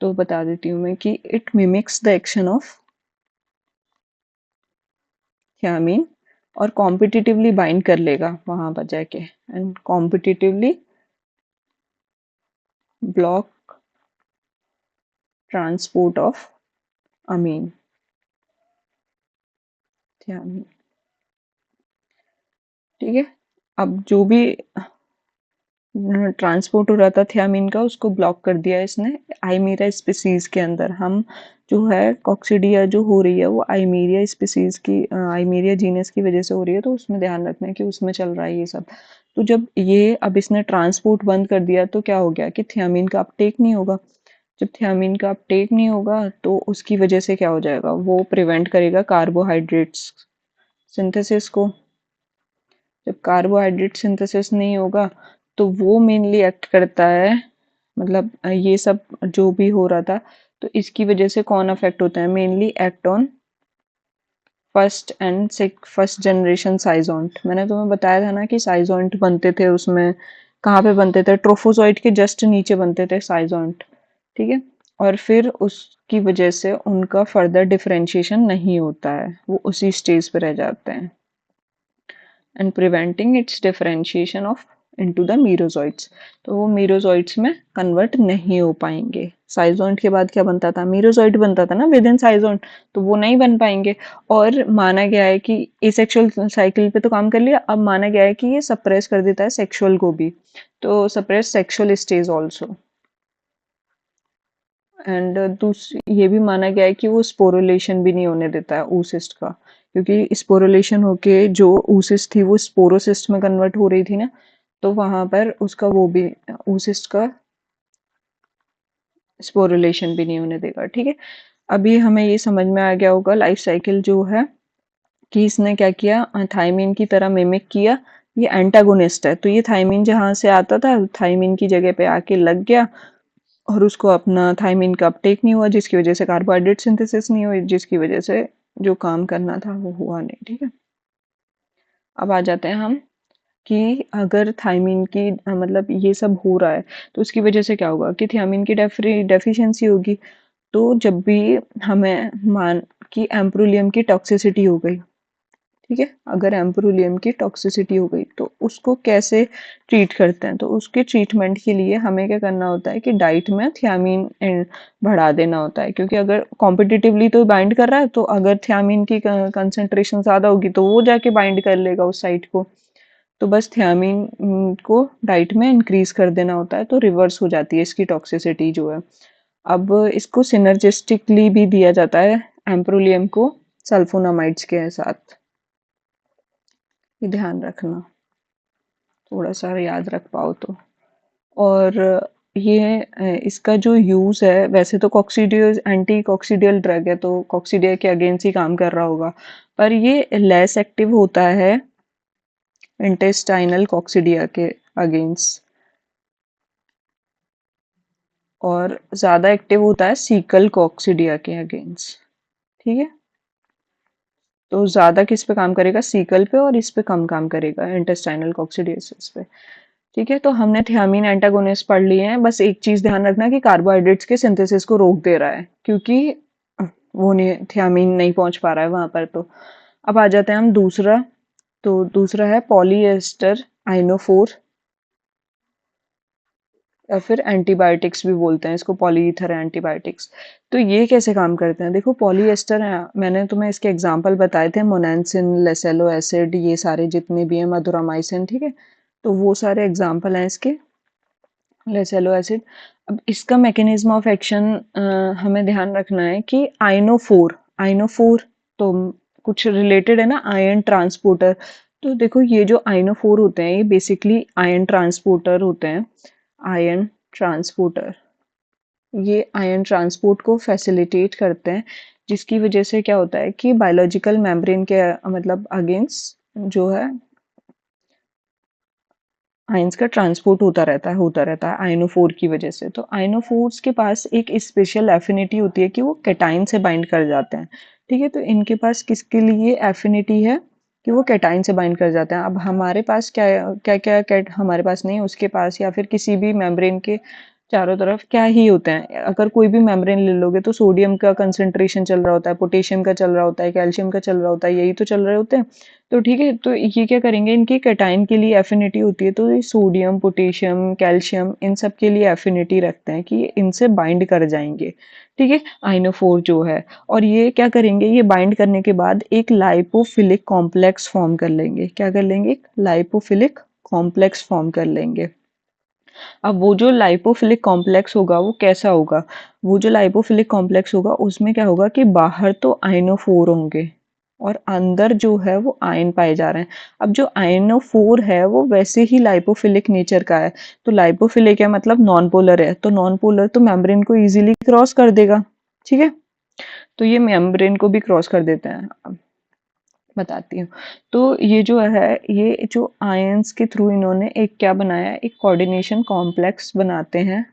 तो बता देती हूँ मैं कि it mimics the action of thiamine और कॉम्पिटिटिवली बाइंड कर लेगा वहां पर जाके, and competitively block transport of amine, thiamine, ठीक है। अब जो भी ट्रांसपोर्ट हो रहा था थियामिन का, उसको ब्लॉक कर दिया इसने आइमीरा स्पीसीज के अंदर। हम जो है कॉक्सीडिया जो हो रही है वो आइमीरिया स्पीसीज की, आइमीरिया जीनस की वजह से हो रही है, तो उसमें ध्यान रखना है कि उसमें चल रहा है ये सब। तो जब ये अब इसने ट्रांसपोर्ट बंद कर दिया तो क्या हो गया कि थियामिन का अपटेक नहीं होगा। जब थियामिन का अपटेक नहीं होगा तो उसकी वजह से क्या हो जाएगा, वो प्रिवेंट करेगा कार्बोहाइड्रेट्स सिंथेसिस को। जब कार्बोहाइड्रेट सिंथेसिस नहीं होगा तो वो मेनली एक्ट करता है, मतलब ये सब जो भी हो रहा था तो इसकी वजह से कौन अफेक्ट होता है, mainly act on first generation schizont. मैंने तुम्हें बताया था ना कि साइजोंट बनते थे उसमें, कहाँ पे बनते थे, ट्रोफोजोइट के जस्ट नीचे बनते थे साइजोंट, ठीक है। और फिर उसकी वजह से उनका फर्दर डिफरेंशिएशन नहीं होता है, वो उसी स्टेज पे रह जाते हैं and preventing its differentiation of into the merozoites. तो वो मीरोजोइट्स में कन्वर्ट नहीं हो पाएंगे। साइजोइट के बाद क्या बनता था, मीरोजोइट बनता था ना विद इन साइजोइट, तो वो नहीं बन पाएंगे। और माना गया है कि एसेक्सुअल साइकिल पे तो काम कर लिया, अब माना गया है कि ये सप्रेस कर देता है सेक्सुअल को भी, तो suppress sexual stage also. And ये भी माना गया है कि वो स्पोरुलेशन भी नहीं होने देता है oocyst का, क्योंकि स्पोरुलेशन होके जो oocyst थी वो स्पोरोसिस्ट में कन्वर्ट हो रही थी ना, तो वहां पर उसका वो भी oocyst का स्पोरुलेशन भी नहीं होने देगा, ठीक है। अभी हमें ये समझ में आ गया होगा लाइफ साइकिल जो है, कि इसने क्या किया, थायमिन की तरह मिमिक किया। ये एंटागोनिस्ट है, तो ये थायमिन जहां से आता था थायमिन की जगह पे आके लग गया और उसको अपना थायमिन का अपटेक नहीं हुआ, जिसकी वजह से कार्बोहाइड्रेट सिंथेसिस नहीं हुई, जिसकी वजह से जो काम करना था वो हुआ नहीं, ठीक है। अब आ जाते हैं हम कि अगर थायमिन की मतलब ये सब हो रहा है तो उसकी वजह से क्या होगा कि थियामिन की डेफिशिएंसी होगी। तो जब भी हमें मान कि एम्प्रोलियम की टॉक्सिसिटी हो गई, ठीक है, अगर एम्प्रोलियम की टॉक्सिसिटी हो गई तो उसको कैसे ट्रीट करते हैं, तो उसके ट्रीटमेंट के लिए हमें क्या करना होता है कि डाइट में थियामिन बढ़ा देना होता है, क्योंकि अगर कॉम्पिटिटिवली तो बाइंड कर रहा है, तो अगर थियामिन की कंसेंट्रेशन ज़्यादा होगी तो वो जाके बाइंड कर लेगा उस साइट को। तो बस थियामिन को डाइट में इंक्रीज कर देना होता है, तो रिवर्स हो जाती है इसकी टॉक्सिसिटी जो है। अब इसको सिनर्जिस्टिकली भी दिया जाता है एम्प्रोलियम को सल्फोनामाइड्स के साथ, ये ध्यान रखना, थोड़ा सा याद रख पाओ तो। और ये इसका जो यूज है, वैसे तो कॉक्सीडियल एंटी कॉक्सीडियल ड्रग है, तो कॉक्सीडिया के अगेंस्ट ही काम कर रहा होगा, पर ये लेस एक्टिव होता है इंटेस्टाइनल कॉक्सीडिया के अगेंस्ट, और ज्यादा एक्टिव होता है सीकल कॉक्सीडिया के अगेंस्ट, ठीक है। तो ज्यादा किस पे काम करेगा, सीकल पे, और इस पे कम काम करेगा इंटेस्टाइनल कॉक्सीडियोसिस पे, ठीक है। तो हमने थियामिन एंटागोनिस्ट पढ़ लिए हैं, बस एक चीज ध्यान रखना कि कार्बोहाइड्रेट्स के सिंथेसिस को रोक दे रहा है, क्योंकि वो नहीं, थियामिन नहीं पहुंच पा रहा है वहां पर। तो अब आ जाते हैं हम दूसरा, तो दूसरा है पॉलीएस्टर आइनोफोर, या फिर एंटीबायोटिक्स भी बोलते हैं इसको, पॉलीईथर एंटीबायोटिक्स। तो ये कैसे काम करते हैं, देखो पॉलीएस्टर है, मैंने तुम्हें इसके एग्जांपल बताए थे, मोनेंसिन, लेसेलो एसिड, ये सारे जितने भी हैं, मधुरामाइसिन, ठीक है। तो वो सारे एग्जांपल हैं इसके, लेसेलो एसिड। अब इसका मैकेनिज्म ऑफ एक्शन हमें ध्यान रखना है कि आइनोफोर, आइनोफोर तो कुछ रिलेटेड है ना आयन ट्रांसपोर्टर। तो देखो ये जो आइनोफोर होते हैं ये बेसिकली आयन ट्रांसपोर्टर होते हैं, आयन ट्रांसपोर्टर। ये आयन ट्रांसपोर्ट को फैसिलिटेट करते हैं, जिसकी वजह से क्या होता है कि बायोलॉजिकल मेम्ब्रेन के मतलब अगेंस्ट जो है आयंस का ट्रांसपोर्ट होता रहता है आयनोफोर की वजह से। तो आयनोफोर्स के पास एक स्पेशल एफिनिटी होती है कि वो कैटाइन से बाइंड कर जाते हैं, ठीक है। तो इनके पास किसके लिए एफिनिटी है कि वो कैटाइन से बाइंड कर जाते हैं। अब हमारे पास क्या क्या क्या कैट हमारे पास नहीं, उसके पास या फिर किसी भी मेम्ब्रेन के चारों तरफ क्या ही होते हैं, अगर कोई भी मेम्ब्रेन ले लोगे तो सोडियम का कंसंट्रेशन चल रहा होता है, पोटेशियम का चल रहा होता है, कैल्शियम का चल रहा होता है, यही तो चल रहे होते हैं। तो ठीक है, तो ये क्या करेंगे, इनकी कैटाइन के लिए एफिनिटी होती है, तो ये सोडियम, पोटेशियम, कैल्शियम, इन सब के लिए एफिनिटी रखते हैं कि इनसे बाइंड कर जाएंगे, ठीक है, आइनोफोर जो है। और ये क्या करेंगे, ये बाइंड करने के बाद एक लाइपोफिलिक कॉम्प्लेक्स फॉर्म कर लेंगे, क्या कर लेंगे, एक लाइपोफिलिक कॉम्प्लेक्स फॉर्म कर लेंगे। अब वो जो लाइपोफिलिक कॉम्प्लेक्स होगा वो कैसा होगा? वो जो लाइपोफिलिक कॉम्प्लेक्स होगा उसमें क्या होगा कि बाहर तो आयनोफोर होंगे और अंदर जो है वो आयन पाए जा रहे हैं। अब जो आयनोफोर है वो वैसे ही लाइपोफिलिक नेचर का है। तो लाइपोफिलिक है मतलब नॉन पोलर है, तो नॉन पोलर तो मेम्ब्रेन को इजीली क्रॉस कर देगा। ठीक है, तो ये मेम्ब्रेन को भी क्रॉस कर देते हैं। अब बताती हूँ। तो ये जो है, ये जो आयंस के थ्रू इन्होंने एक क्या बनाया है, एक कोऑर्डिनेशन कॉम्प्लेक्स बनाते हैं।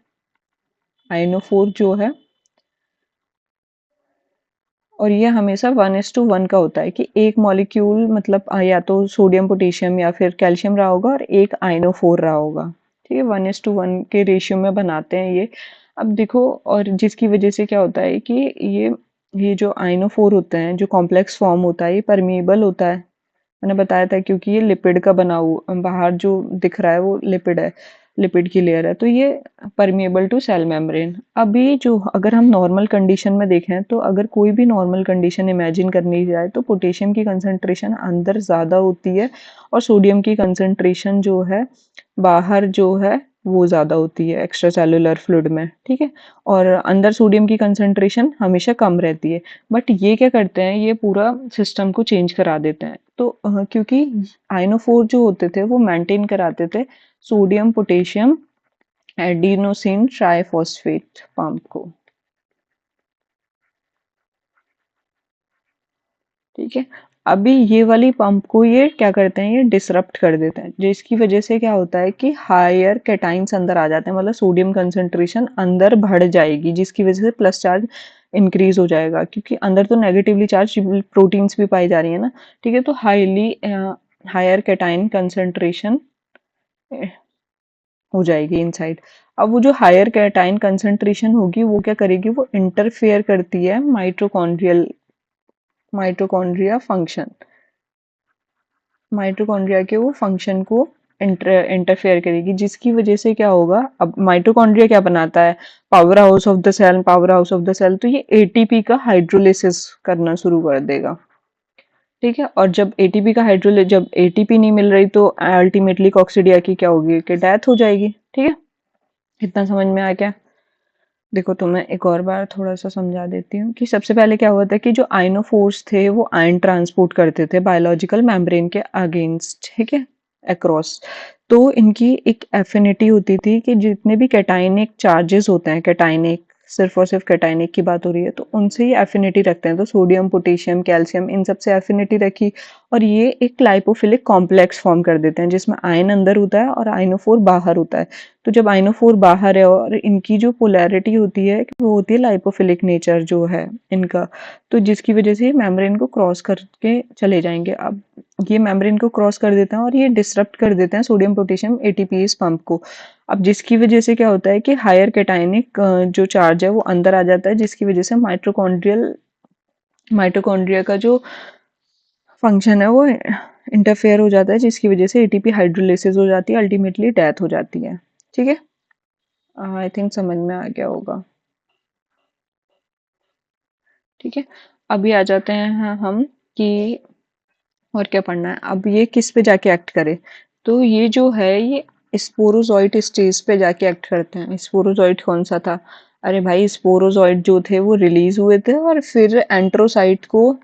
आयनोफोर जो है, और ये हमेशा 1:1 का होता है कि एक मॉलिक्यूल मतलब या तो सोडियम पोटेशियम या फिर कैल्शियम रहा होगा और एक आयनोफोर रहा होगा। ठीक है, 1:1 के रेशियो में बनाते हैं ये। अब देखो, और जिसकी वजह से क्या होता है कि ये जो आयनोफोर होते हैं, जो कॉम्प्लेक्स फॉर्म होता है, ये परमिएबल होता है। मैंने बताया था क्योंकि ये लिपिड का बना हुआ, बाहर जो दिख रहा है वो लिपिड है, लिपिड की लेयर है, तो ये परमिएबल टू सेल मेम्ब्रेन। अभी जो अगर हम नॉर्मल कंडीशन में देखें, तो अगर कोई भी नॉर्मल कंडीशन इमेजिन करनी जाए तो पोटेशियम की कंसंट्रेशन अंदर ज़्यादा होती है और सोडियम की कंसंट्रेशन जो है बाहर जो है वो ज़्यादा होती है एक्स्ट्रा सेलुलर फ्लूइड में। ठीक है, और अंदर सोडियम की कंसंट्रेशन हमेशा कम रहती है। बट ये क्या करते हैं, ये पूरा सिस्टम को चेंज करा देते हैं। तो क्योंकि आयनोफोर जो होते थे वो मेंटेन कराते थे sodium potassium adenosine triphosphate pump को। ठीक है, अभी ये वाली पंप को ये क्या करते हैं, ये डिसरप्ट कर देते हैं, जिसकी वजह से क्या होता है कि हायर कैटाइंस अंदर आ जाते हैं, मतलब सोडियम कंसंट्रेशन अंदर बढ़ जाएगी, जिसकी वजह से प्लस चार्ज इंक्रीज हो जाएगा, क्योंकि अंदर तो नेगेटिवली चार्ज प्रोटीन्स भी पाई जा रही है ना। ठीक है, तो हायर कैटाइन कंसंट्रेशन हो जाएगी इनसाइड। अब वो जो हायर कैटाइन कंसंट्रेशन होगी वो क्या करेगी, वो इंटरफेयर करती है माइटोकॉन्ड्रिया फंक्शन, माइटोकॉन्ड्रिया के वो फंक्शन को इंटरफेयर करेगी, जिसकी वजह से क्या होगा, अब माइटोकॉन्ड्रिया क्या बनाता है, power house of the cell, power house of the cell, तो ये एटीपी का हाइड्रोलिसिस करना शुरू कर देगा। ठीक है, और जब एटीपी नहीं मिल रही तो अल्टीमेटली कॉक्सिडिया की क्या होगी कि डेथ हो जाएगी। ठीक है, इतना समझ में आ गया? देखो, तो मैं एक और बार थोड़ा सा समझा देती हूँ कि सबसे पहले क्या हुआ था कि जो आयनोफोर्स थे वो आयन ट्रांसपोर्ट करते थे बायोलॉजिकल मेम्ब्रेन के अगेंस्ट। ठीक है, अक्रॉस। तो इनकी एक एफिनिटी होती थी कि जितने भी कैटाइनिक चार्जेस होते हैं, कैटाइनिक, सिर्फ और सिर्फ कैटाइनिक की बात हो रही है, तो उनसे ये एफिनिटी रखते हैं। तो सोडियम पोटेशियम कैल्शियम इन सब से एफिनिटी रखी, और ये एक लाइपोफिलिक कॉम्प्लेक्स फॉर्म कर देते हैं जिसमें आयन अंदर होता है और आयनोफोर बाहर होता है। तो जब आयनोफोर बाहर है और इनकी जो पोलैरिटी होती है वो होती है लाइपोफिलिक नेचर जो है इनका, तो जिसकी वजह से ये मेम्ब्रेन को क्रॉस करके चले जाएंगे। अब ये मेम्ब्रेन को क्रॉस कर देते हैं और ये डिसरप्ट कर देते हैं सोडियम पोटेशियम एटीपीएस पंप को। अब जिसकी वजह से क्या होता है कि हायर कैटाइनिक जो चार्ज है वो अंदर आ जाता है, जिसकी वजह से माइटोकॉन्ड्रिया का जो फंक्शन है वो इंटरफेयर हो जाता है, जिसकी वजह से एटीपी हाइड्रोलिसिस हो जाती है, अल्टीमेटली डेथ हो जाती है। ठीक है, आई थिंक समझ में आ गया होगा। ठीक है, अभी आ जाते हैं हम कि और क्या पढ़ना है। अब ये किस पे जाके एक्ट करे, तो ये जो है ये स्पोरोजोइट स्टेज पे जाके एक्ट करते हैं। स्पोरोजोइट कौन सा था? अरे भाई, स्पोरोजोइट जो थे वो रिलीज हुए थे और फिर एंट्रोसाइट को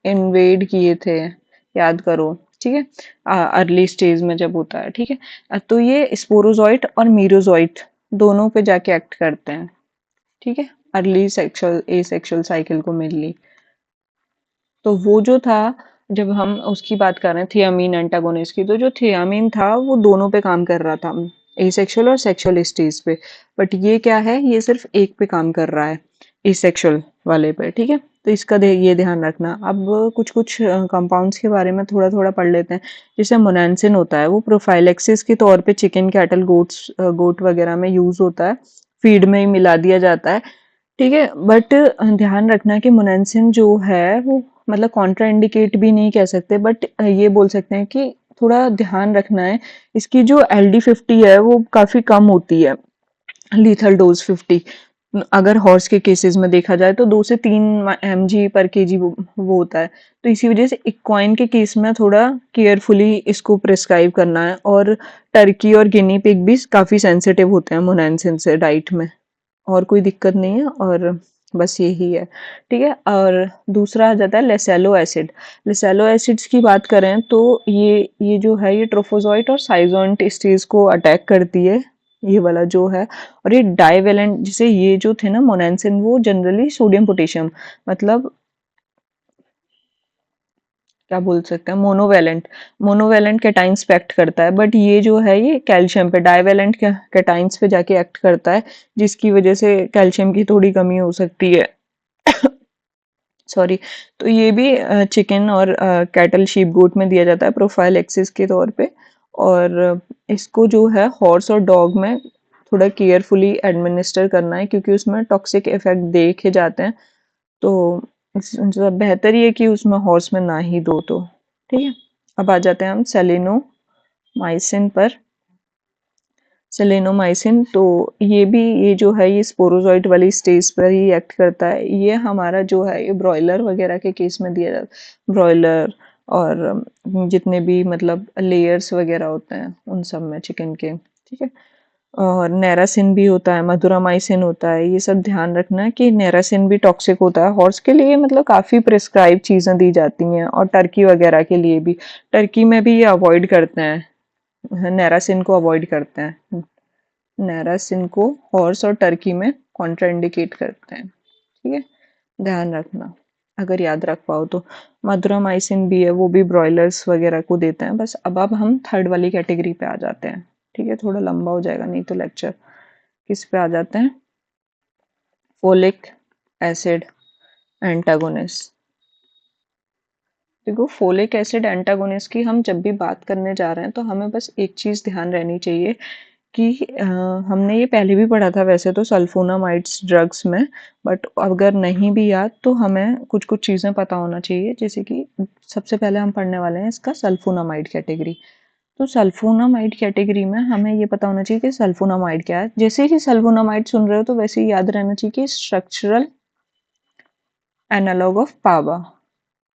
इन्वेड किए थे, याद करो। ठीक है, अर्ली स्टेज में जब होता है। ठीक है, तो ये स्पोरोजोइट और मीरोजोइट दोनों पे जाके एक्ट करते हैं। ठीक है, अर्ली सेक्सुअल ए सेक्सुअल साइकिल को मेनली। तो वो जो था, जब हम उसकी बात कर रहे हैं थियामीन एंटागोनिस्ट की, तो जो थियामीन था वो दोनों पे काम कर रहा था, एसेक्सुअल और सेक्सुअल स्टेज पे। बट ये क्या है, ये सिर्फ एक पे काम कर रहा है, एसेक्सुअल वाले पे। ठीक है, तो इसका ये ध्यान रखना। अब कुछ कुछ कंपाउंड्स के बारे में थोड़ा थोड़ा पढ़ लेते हैं। जैसे मोनेंसिन होता है, वो प्रोफाइलेक्सिस के तौर पे चिकन, कैटल, गोट वगैरह में यूज होता है, फीड में ही मिला दिया जाता है। ठीक है, बट ध्यान रखना कि मोनेंसिन जो है वो मतलब कॉन्ट्रा इंडिकेट भी नहीं कह सकते, बट ये बोल सकते हैं कि थोड़ा ध्यान रखना है। इसकी जो LD50 है वो काफी कम होती है, लीथल डोज 50। अगर हॉर्स के केसेस में देखा जाए तो 2 से 3 mg पर केजी वो होता है। तो इसी वजह से इक्वाइन के केस में थोड़ा केयरफुली इसको प्रिस्क्राइब करना है। और टर्की और गिनी पिग भी काफ़ी सेंसिटिव होते हैं मोनेंसिन से डाइट में। और कोई दिक्कत नहीं है, और बस यही है। ठीक है। और दूसरा आ जाता है लेसेलो एसिड। लेसेलो एसिड्स की बात करें तो ये जो है ये ट्रोफोजोइट और साइजोइट स्टेज को अटैक करती है, ये वाला जो है। और ये डाइवेलेंट, जैसे ये जो थे ना मोनेंसिन, वो जनरली सोडियम पोटेशियम, मतलब क्या बोल सकते हैं, मोनोवेलेंट मोनोवेलेंट कैटाइंस पे एक्ट करता है। बट ये जो है ये कैल्शियम पे डाइवेलेंट कैटाइंस पे जाके एक्ट करता है, जिसकी वजह से कैल्शियम की थोड़ी कमी हो सकती है। सॉरी। तो ये भी चिकन और कैटल शीप गोट में दिया जाता है प्रोफाइल एक्सिस के तौर पे। और इसको जो है हॉर्स और डॉग में थोड़ा केयरफुली एडमिनिस्टर करना है, क्योंकि उसमें टॉक्सिक इफेक्ट देखे जाते हैं। तो बेहतर ये कि उसमें हॉर्स में ना ही दो तो। ठीक है। अब आ जाते हैं हम सेलेनोमाइसिन पर। सेलेनोमाइसिन तो ये जो है ये स्पोरोजॉइट वाली स्टेज पर ही एक्ट करता है। ये हमारा जो है ये ब्रॉयलर वगैरह के केस में दिया जाता है। ब्रॉयलर और जितने भी मतलब लेयर्स वगैरह होते हैं उन सब में चिकन के। ठीक है। और नेरासिन भी होता है, मधुरामाइसिन होता है। ये सब ध्यान रखना कि नेरासिन भी टॉक्सिक होता है हॉर्स के लिए, मतलब काफ़ी प्रिस्क्राइब चीज़ें दी जाती हैं। और टर्की वगैरह के लिए भी, टर्की में भी ये अवॉइड करते हैं, नेरासिन को अवॉइड करते हैं। नेरासिन को हॉर्स और टर्की में कॉन्ट्राइंडिकेट करते हैं। ठीक है। ध्यान रखना अगर याद रख पाओ तो। मधुरामाइसिन भी है, वो भी ब्रॉयलर्स वगैरह को देते हैं। बस अब हम थर्ड वाली कैटेगरी पे आ जाते हैं। ठीक है। थोड़ा लंबा हो जाएगा नहीं तो लेक्चर। किस पे आ जाते हैं? Folic acid antagonist. देखो, फोलिक एसिड एंटागोनिस्ट की हम जब भी बात करने जा रहे हैं तो हमें बस एक चीज़ ध्यान रहनी चाहिए कि हमने ये पहले भी पढ़ा था वैसे तो सल्फोनामाइड्स ड्रग्स में। बट अगर नहीं भी याद तो हमें कुछ कुछ चीज़ें पता होना चाहिए, जैसे कि सबसे पहले हम पढ़ने वाले हैं इसका सल्फोनामाइड कैटेगरी। तो सल्फोनामाइड कैटेगरी में हमें ये पता होना चाहिए कि सल्फोनामाइड क्या है। जैसे ही सल्फोनामाइड सुन रहे हो तो वैसे ही याद रहना चाहिए कि structural analogue of PABA,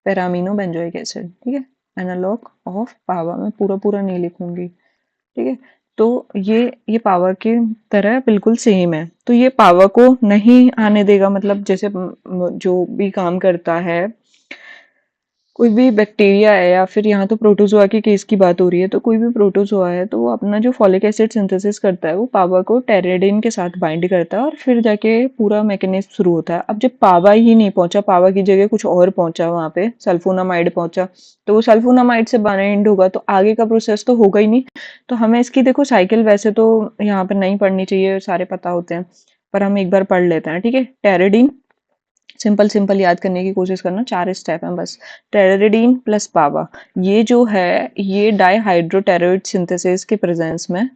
para amino benzoic acid. ठीक है। एनालॉग ऑफ पावा, मैं पूरा पूरा नहीं लिखूंगी। ठीक है। तो ये पावर की तरह बिल्कुल सेम है। तो ये पावर को नहीं आने देगा, मतलब जैसे जो भी काम करता है कोई भी बैक्टीरिया है, या फिर यहाँ तो प्रोटोजोआ के केस की बात हो रही है, तो कोई भी प्रोटोजोआ है तो वो अपना जो फॉलिक एसिड सिंथेसिस करता है वो पावा को टेरेडिन के साथ बाइंड करता है, और फिर जाके पूरा मैकेनिज्म शुरू होता है। अब जब पावा ही नहीं पहुंचा, पावा की जगह कुछ और पहुंचा, वहां पे सल्फोनामाइड पहुंचा, तो वो सल्फोनामाइड से बाइंड होगा तो आगे का प्रोसेस तो होगा ही नहीं। तो हमें इसकी देखो साइकिल वैसे तो यहाँ पे नहीं पढ़नी चाहिए, सारे पता होते हैं, पर हम एक बार पढ़ लेते हैं। ठीक है। टेरेडिन, सिंपल सिंपल याद करने की कोशिश करना, 4 स्टेप हैं बस। टेरेडिन प्लस पावा, ये जो है ये डाइहाइड्रोटेरोइड सिंथेसिस के प्रेजेंस में,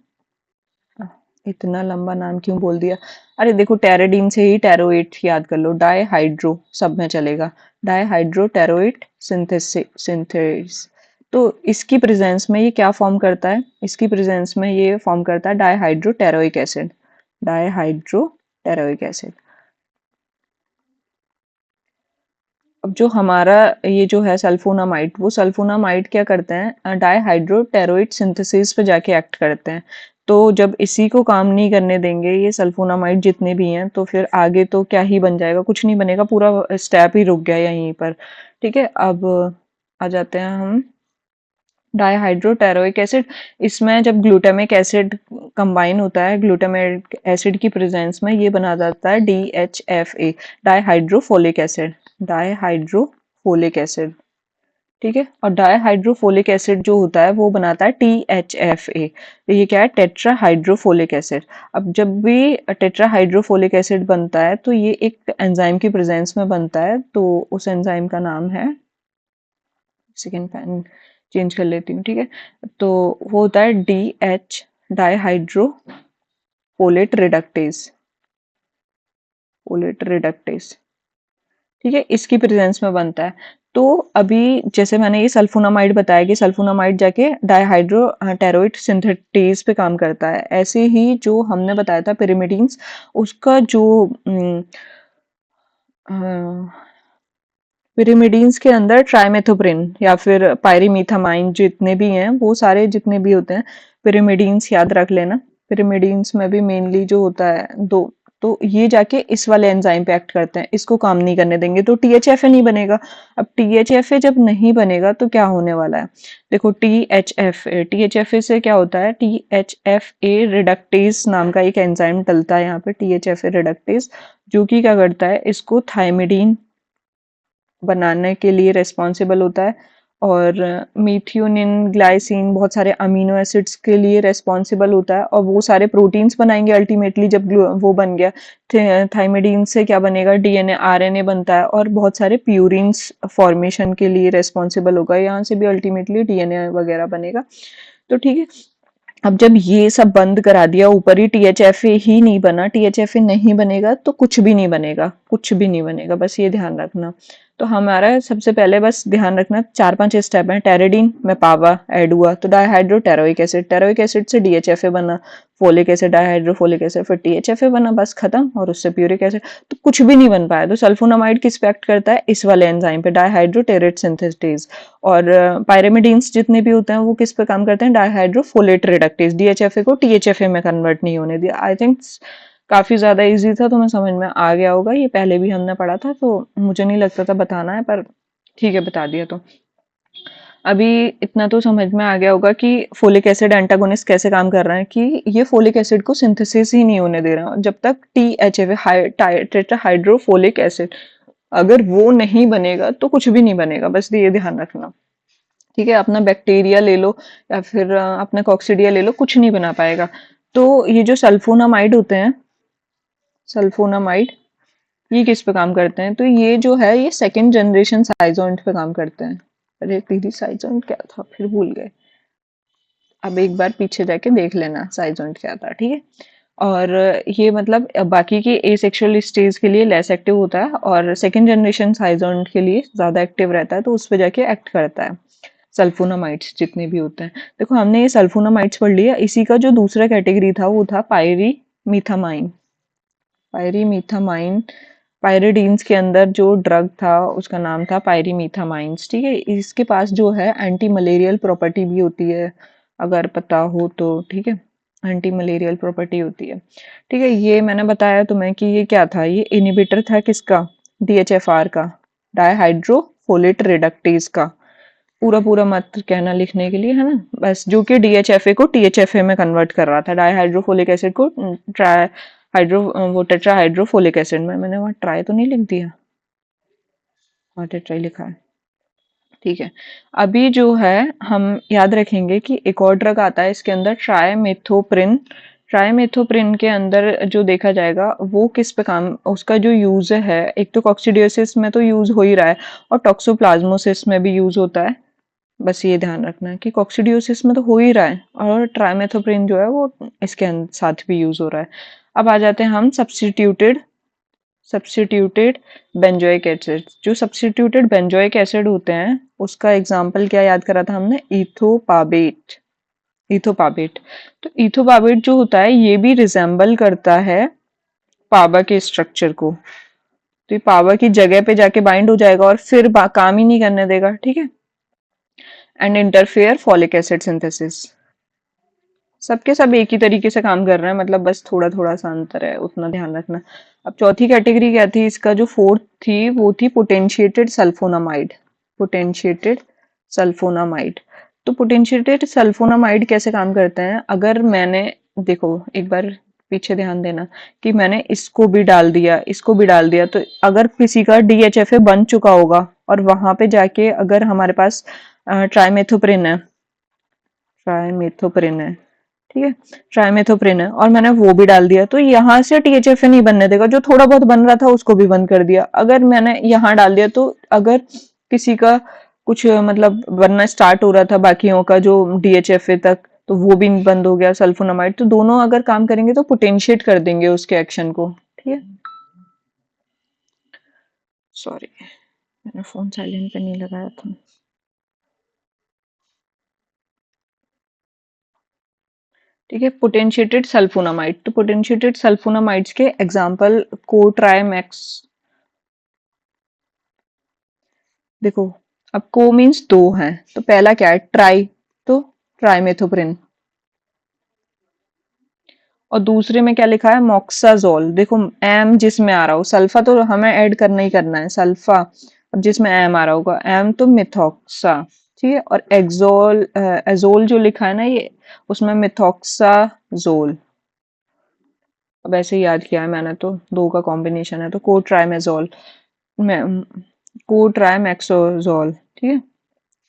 इतना लंबा नाम क्यों बोल दिया। अरे देखो, टेरेडिन से ही टेरोइट याद कर लो, डाइहाइड्रो सब में चलेगा। डाइहाइड्रोटेरोइड सिंथेसिस। तो इसकी प्रेजेंस में ये क्या फॉर्म करता है? इसकी प्रेजेंस में ये फॉर्म करता है डाइहाइड्रोटेरोइक एसिड। डाइहाइड्रोटेरोइक एसिड। अब जो हमारा ये जो है सल्फोनामाइड, वो सल्फोनामाइड क्या करते हैं, डाइहाइड्रोटेरोइड सिंथेसिस पे जाके एक्ट करते हैं। तो जब इसी को काम नहीं करने देंगे ये सल्फोनामाइड जितने भी हैं, तो फिर आगे तो क्या ही बन जाएगा, कुछ नहीं बनेगा, पूरा स्टेप ही रुक गया यहीं पर। ठीक है। अब आ जाते हैं हम डाइहाइड्रोटेरोइक एसिड। इसमें जब ग्लूटामिक एसिड कंबाइन होता है ग्लूटामिक एसिड की प्रेजेंस में, ये बना जाता है DHFA, डाइहाइड्रोफोलिक एसिड। डाइहाइड्रोफोलिक एसिड। ठीक है। और डाइहाइड्रोफोलिक एसिड जो होता है वो बनाता है THFA। तो ये क्या है? Tetrahydrofolic acid. अब जब भी टेट्राहाइड्रोफोलिक एसिड बनता है तो ये एक एंजाइम की प्रेजेंस में बनता है, तो उस एंजाइम का नाम है, सेकेंड पेन चेंज कर लेती हूँ। ठीक है। तो वो होता है DH, डाइहाइड्रोफोलेट रिडक्टेज। Folate reductase. ठीक है। इसकी प्रेजेंस में बनता है। तो अभी जैसे मैंने ये सल्फोनामाइड बताया कि सल्फोनामाइड जाके डाइहाइड्रो टेरोइड सिंथेटेज पे काम करता है, ऐसे ही जो हमने बताया था पिरिमिडीन्स, उसका जो पिरिमिडीन्स के अंदर ट्राइमेथोप्रिन या फिर पायरीमीथामाइन जितने भी हैं, वो सारे जितने भी होते हैं पिरिमिडीन्स, याद रख लेना। पिरिमिडीन्स में भी मेनली जो होता है दो, तो ये जाके इस वाले एंजाइम पे एक्ट करते हैं, इसको काम नहीं करने देंगे, तो टीएचएफए नहीं बनेगा। अब टीएचएफए जब नहीं बनेगा तो क्या होने वाला है, देखो टीएचएफए से क्या होता है, टीएचएफए रिडक्टेज नाम का एक एंजाइम डलता है यहाँ पे, टीएचएफए रिडक्टेज, जो कि क्या करता है, इसको थायमिडीन बनाने के लिए रेस्पॉन्सिबल होता है, और मीथियोनिन, ग्लाइसिन, बहुत सारे अमीनो एसिड्स के लिए रेस्पॉन्सिबल होता है, और वो सारे प्रोटीन्स बनाएंगे अल्टीमेटली। जब वो बन गया थाइमिडीन से क्या बनेगा, डीएनए आरएनए बनता है, और बहुत सारे प्यूरिन्स फॉर्मेशन के लिए रेस्पॉन्सिबल होगा, यहाँ से भी अल्टीमेटली डीएनए वगैरह बनेगा। तो ठीक है, अब जब ये सब बंद करा दिया, ऊपर ही टीएचएफए ही नहीं बना, टीएचएफए नहीं बनेगा तो कुछ भी नहीं बनेगा, कुछ भी नहीं बनेगा, बस ये ध्यान रखना। तो हमारा सबसे पहले बस ध्यान रखना 4-5 स्टेप है। टेरेडीन में पावा ऐड हुआ तो डाइहाइड्रो टेरोइक एसिड, टेरोइक एसिड से डीएचएफए बना, फोलिक एसिड, डाइहाइड्रोफोलिक एसिड, फिर टीएचएफए बना, बस खत्म, और उससे प्यूरिक एसिड, तो कुछ भी नहीं बन पाया। तो सल्फोनामाइड किस पे एक्ट करता है, इस वाले एंजाइम पे, डाइहाइड्रो टेरेट सिंथेटेज। और पायरेमिडीन्स जितने भी होते हैं वो किस पे काम करते हैं, डाइहाइड्रोफोलेट रिडक्टेज, डीएचएफए को टीएचएफए में कन्वर्ट नहीं होने दिया। आई थिंक काफी ज्यादा इजी था, तो मैं समझ में आ गया होगा, ये पहले भी हमने पढ़ा था, तो मुझे नहीं लगता था बताना है, पर ठीक है बता दिया। तो अभी इतना तो समझ में आ गया होगा कि फोलिक एसिड एंटागोनिस्ट कैसे काम कर रहा है, कि ये फोलिक एसिड को सिंथेसिस ही नहीं होने दे रहा, जब तक टीएचएफए टेट्राहाइड्रोफोलिक एसिड अगर वो नहीं बनेगा तो कुछ भी नहीं बनेगा, बस ये ध्यान रखना। ठीक है, अपना बैक्टीरिया ले लो या फिर अपना कॉक्सीडिया ले लो, कुछ नहीं बना पाएगा। तो ये जो सल्फोनामाइड होते हैं, सल्फोनामाइड, ये किस पे काम करते हैं, तो ये जो है ये सेकंड जनरेशन साइजोंट पे काम करते हैं। अरे दीदी साइजोंट क्या था, फिर भूल गए, अब एक बार पीछे जाके देख लेना साइजोंट क्या था, ठीक है। और ये मतलब बाकी के एसेक्सुअल स्टेज के लिए लेस एक्टिव होता है, और सेकंड जनरेशन साइजोंट के लिए ज्यादा एक्टिव रहता है, तो उस पे जाके एक्ट करता है सल्फोनामाइड्स जितने भी होते हैं। देखो हमने ये सल्फोनामाइड्स पढ़ लिया, इसी का जो दूसरा कैटेगरी था वो था पायरीमीथामाइन। पायरीमीथामाइन, पायरिडीन्स के अंदर जो ड्रग था उसका नाम था पायरीमीथामाइंस, ठीक है। इसके पास जो है एंटी मलेरियल प्रॉपर्टी भी होती है, अगर पता हो तो, ठीक है, एंटी मलेरियल प्रॉपर्टी होती है, ठीक है। ये मैंने बताया तुम्हें कि ये क्या था, ये इनिबिटर था किसका, डीएचएफआर का, डाइहाइड्रोफोलेट रिडक्टेज का। पूरा पूरा मत कहना लिखने के लिए, है ना, बस, जो कि डीएचएफए को टीएचएफए में कन्वर्ट कर रहा था, डाइहाइड्रोफोलिक एसिड को ट्राई हाइड्रो वो टेट्राहाइड्रोफोलिक एसिड में, मैंने वहां ट्राई तो नहीं लिख दिया, वहां टेट्राई लिखा है, ठीक है। अभी जो है हम याद रखेंगे कि एक और ड्रग आता है इसके अंदर, ट्राइमेथोप्रिन। ट्राइमेथोप्रिन के अंदर जो देखा जाएगा वो किस पे काम, उसका जो यूज है, एक तो कॉक्सीडियोसिस में तो यूज हो ही रहा है, और टॉक्सोप्लाज्मोसिस में भी यूज होता है, बस ये ध्यान रखना है कि कॉक्सीडियोसिस में तो हो ही रहा है, और ट्राइमेथोप्रिन जो है वो इसके साथ भी यूज हो रहा है। अब आ जाते हैं हम सब्स्टिट्यूटेड बेंजोइक एसिड। जो सब्स्टिट्यूटेड बेंजोइक एसिड होते हैं उसका एग्जाम्पल क्या याद करा था हमने, इथोपाबेट। इथोपाबेट, तो इथोपाबेट जो होता है ये भी रिजेंबल करता है पाबा के स्ट्रक्चर को, तो ये पाबा की जगह पे जाके बाइंड हो जाएगा और फिर काम ही नहीं करने देगा, ठीक है। And interfere folic acid synthesis, सबके सब एक ही तरीके से काम कर रहे हैं, मतलब बस थोड़ा थोड़ा सा अंतर है, उतना ध्यान रखना। अब चौथी कैटेगरी क्या थी इसका, जो फोर्थ थी वो थी पोटेंशिएटेड सल्फोनामाइड। पोटेंशिएटेड सल्फोनामाइड, तो पोटेंशिएटेड सल्फोनामाइड कैसे काम करते हैं, अगर मैंने, देखो एक बार पीछे ध्यान देना कि मैंने इसको भी डाल दिया, इसको भी डाल दिया, तो अगर किसी का डीएचएफए बन चुका होगा और वहां पे जाके अगर हमारे पास ट्राइमेथोप्रिन है, ट्राइमेथोप्रिन है, ठीक है, ट्राइमेथोप्रिन है, और मैंने वो भी डाल दिया, तो यहाँ से टीएचएफए नहीं बनने देगा, जो थोड़ा बहुत बन रहा था उसको भी बंद कर दिया। अगर मैंने यहाँ डाल दिया तो अगर किसी का कुछ मतलब बनना स्टार्ट हो रहा था बाकियों का जो डीएचएफए तक, तो वो भी बंद हो गया सल्फोनामाइड, तो दोनों अगर काम करेंगे तो पोटेंशिएट कर देंगे उसके एक्शन को, ठीक है, सॉरी। मैंने फोन साइलेंट पे नहीं लगाया था। ठीक है, पोटेंशिएटेड सल्फोनामाइड। तो पोटेंशिएटेड सल्फोनामाइड्स के एग्जांपल कोट्राइमैक्स। देखो, अब को मीन्स दो हैं, तो पहला क्या है, ट्राई, तो ट्राइमेथोप्रिन। और दूसरे में क्या लिखा है, मॉक्साजोल। देखो एम जिसमें आ रहा हो, सल्फा तो हमें ऐड करना ही करना है, सल्फा। अब जिसमें एम आ रहा होगा, एम तो मिथॉक्सा। ठीक है, और एक्सोल एजोल जो लिखा है ना ये, उसमें मिथॉक्साजोल। अब ऐसे ही याद किया है मैंने, तो दो का कॉम्बिनेशन है, तो कोट्राइमेजोल में कोट्राइमेक्सोजोल। ठीक है,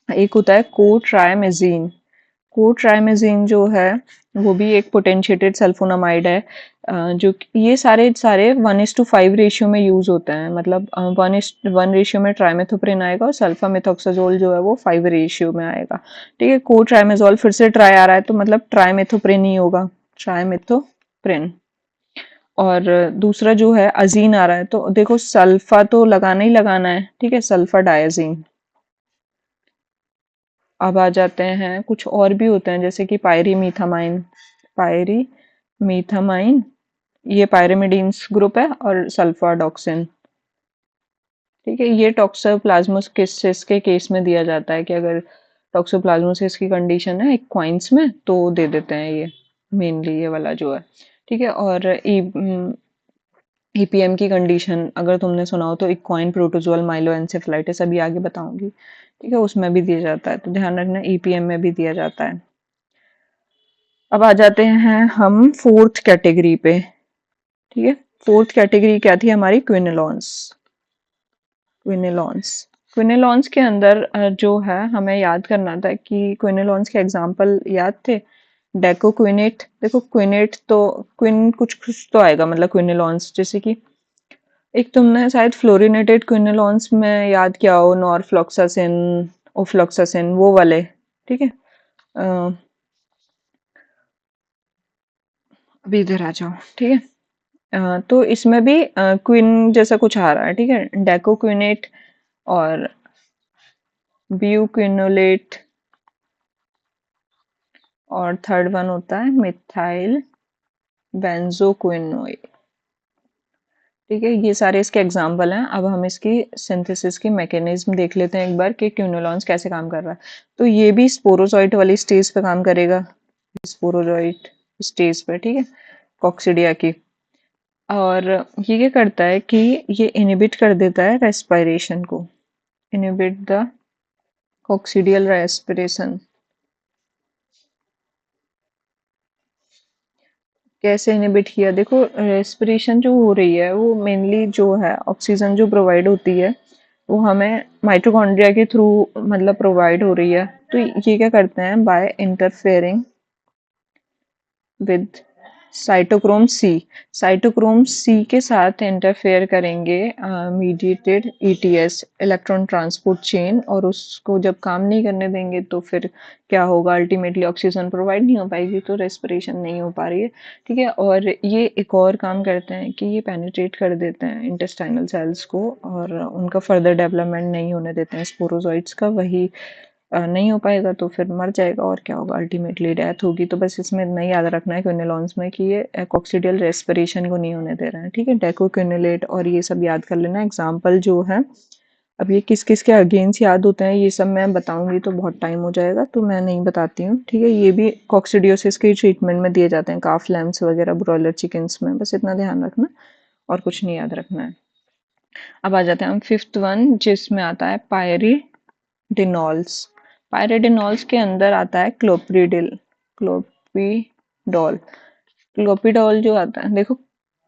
एक होता है कोट्राइमेजीन। कोट्राइमेजीन जो है वो भी एक पोटेंशिएटेड सल्फोनामाइड है। जो ये सारे सारे 1:5 रेशियो में यूज होते हैं, मतलब 1:1 रेशियो में ट्राइमेथोप्रिन आएगा और सल्फा मिथॉक्साजोल जो है वो 5 रेशियो में आएगा। ठीक है, कोट्राइमेजोल फिर से ट्राई आ रहा है, तो मतलब ट्राइमेथोप्रिन ही होगा, ट्राइमेथोप्रिन। और दूसरा जो है अजीन आ रहा है, तो देखो सल्फा तो लगाना ही लगाना है। ठीक है, सल्फा डायजीन। अब आ जाते हैं, कुछ और भी होते हैं जैसे कि पायरीमीथामाइन। पायरीमीथामाइन, ये पायरिमिडीन्स ग्रुप है, और सल्फाडॉक्सिन। ठीक है, ये टॉक्सोप्लाज्मोसिस के केस में दिया जाता है कि अगर टॉक्सोप्लाज्मोसिस की कंडीशन है इक्वाइंस में, तो दे देते हैं ये, मेनली ये वाला जो है। ठीक है, और ईपीएम की कंडीशन अगर तुमने सुना हो तो इक्वाइन प्रोटोजोअल माइलोएन्सेफलाइटिस, अभी आगे बताऊंगी। ठीक है, उसमें भी दिया जाता है, तो ध्यान रखना ईपीएम में भी दिया जाता है। अब आ जाते हैं हम फोर्थ कैटेगरी पे। ठीक है, फोर्थ कैटेगरी क्या थी हमारी, क्विनोलॉन्स। क्विनोलॉन्स क्विनोलॉन्स के अंदर जो है हमें याद करना था कि क्विनोलॉन्स के एग्जाम्पल याद थे। डेकोक्विनेट, देखो क्विनेट तो क्विन कुछ कुछ तो आएगा, मतलब क्विनोलॉन्स जैसे कि एक तुमने शायद फ्लोरिनेटेड क्विनोलॉन्स में याद किया हो, नॉरफ्लॉक्सासिन, ओफ्लॉक्सासिन, वो वाले। ठीक है, अ, अभी इधर आ जाओ। ठीक है, तो इसमें भी क्विन जैसा कुछ आ रहा है। ठीक है, डेकोक्विनेट और ब्यूक्विनोलेट, और थर्ड वन होता है मिथाइल बेंजोक्विनोएट। ठीक है, ये सारे इसके एग्जाम्पल हैं। अब हम इसकी सिंथेसिस की मैकेनिज्म देख लेते हैं एक बार कि क्विनोलॉन्स कैसे काम कर रहा है। तो ये भी स्पोरोजोइट वाली स्टेज पे काम करेगा, स्पोरोजोइट स्टेज पे। ठीक है, कॉक्सिडिया की। और ये क्या करता है कि ये इनिबिट कर देता है रेस्पिरेशन को, इनिबिट द कॉक्सिडियल रेस्पिरेशन। कैसे इनिबिट किया, देखो रेस्पिरेशन जो हो रही है वो मेनली जो है ऑक्सीजन जो प्रोवाइड होती है वो हमें माइटोकॉन्ड्रिया के थ्रू मतलब प्रोवाइड हो रही है। तो ये क्या करते हैं, by interfering with cytochrome c, cytochrome c के साथ इंटरफेयर करेंगे mediated ETS, electron transport chain, और उसको जब काम नहीं करने देंगे तो फिर क्या होगा, अल्टीमेटली ऑक्सीजन प्रोवाइड नहीं हो पाएगी, तो रेस्पिरेशन नहीं हो पा रही है। ठीक है, और ये एक और काम करते हैं कि ये पेनिट्रेट कर देते हैं इंटेस्टाइनल सेल्स को, और उनका फर्दर डेवलपमेंट नहीं होने देते हैं स्पोरोजोइट्स का। वही नहीं हो पाएगा तो फिर मर जाएगा, और क्या होगा, अल्टीमेटली डेथ होगी। तो बस इसमें इतना याद रखना है क्विनोलॉन्स में कि ये कॉक्सिडियल रेस्पिरेशन को नहीं होने दे रहे हैं। ठीक है, डेकोक्विनोलेट और ये सब याद कर लेना एग्जाम्पल जो है। अब ये किस किस के अगेंस्ट याद होते हैं ये सब मैं बताऊंगी तो बहुत टाइम हो जाएगा, तो मैं नहीं बताती हूँ। ठीक है, ये भी कॉक्सिडियोसिस के ट्रीटमेंट में दिए जाते हैं, काफ लैम्प्स वगैरह ब्रॉयलर चिकन्स में, बस इतना ध्यान रखना और कुछ नहीं याद रखना है। अब आ जाते हैं हम फिफ्थ वन, जिसमें आता है पायरिडिनॉल्स। पायरिडिनॉल्स के अंदर आता है क्लोप्रिडिल, क्लोपिडॉल। क्लोपिडॉल जो आता है, देखो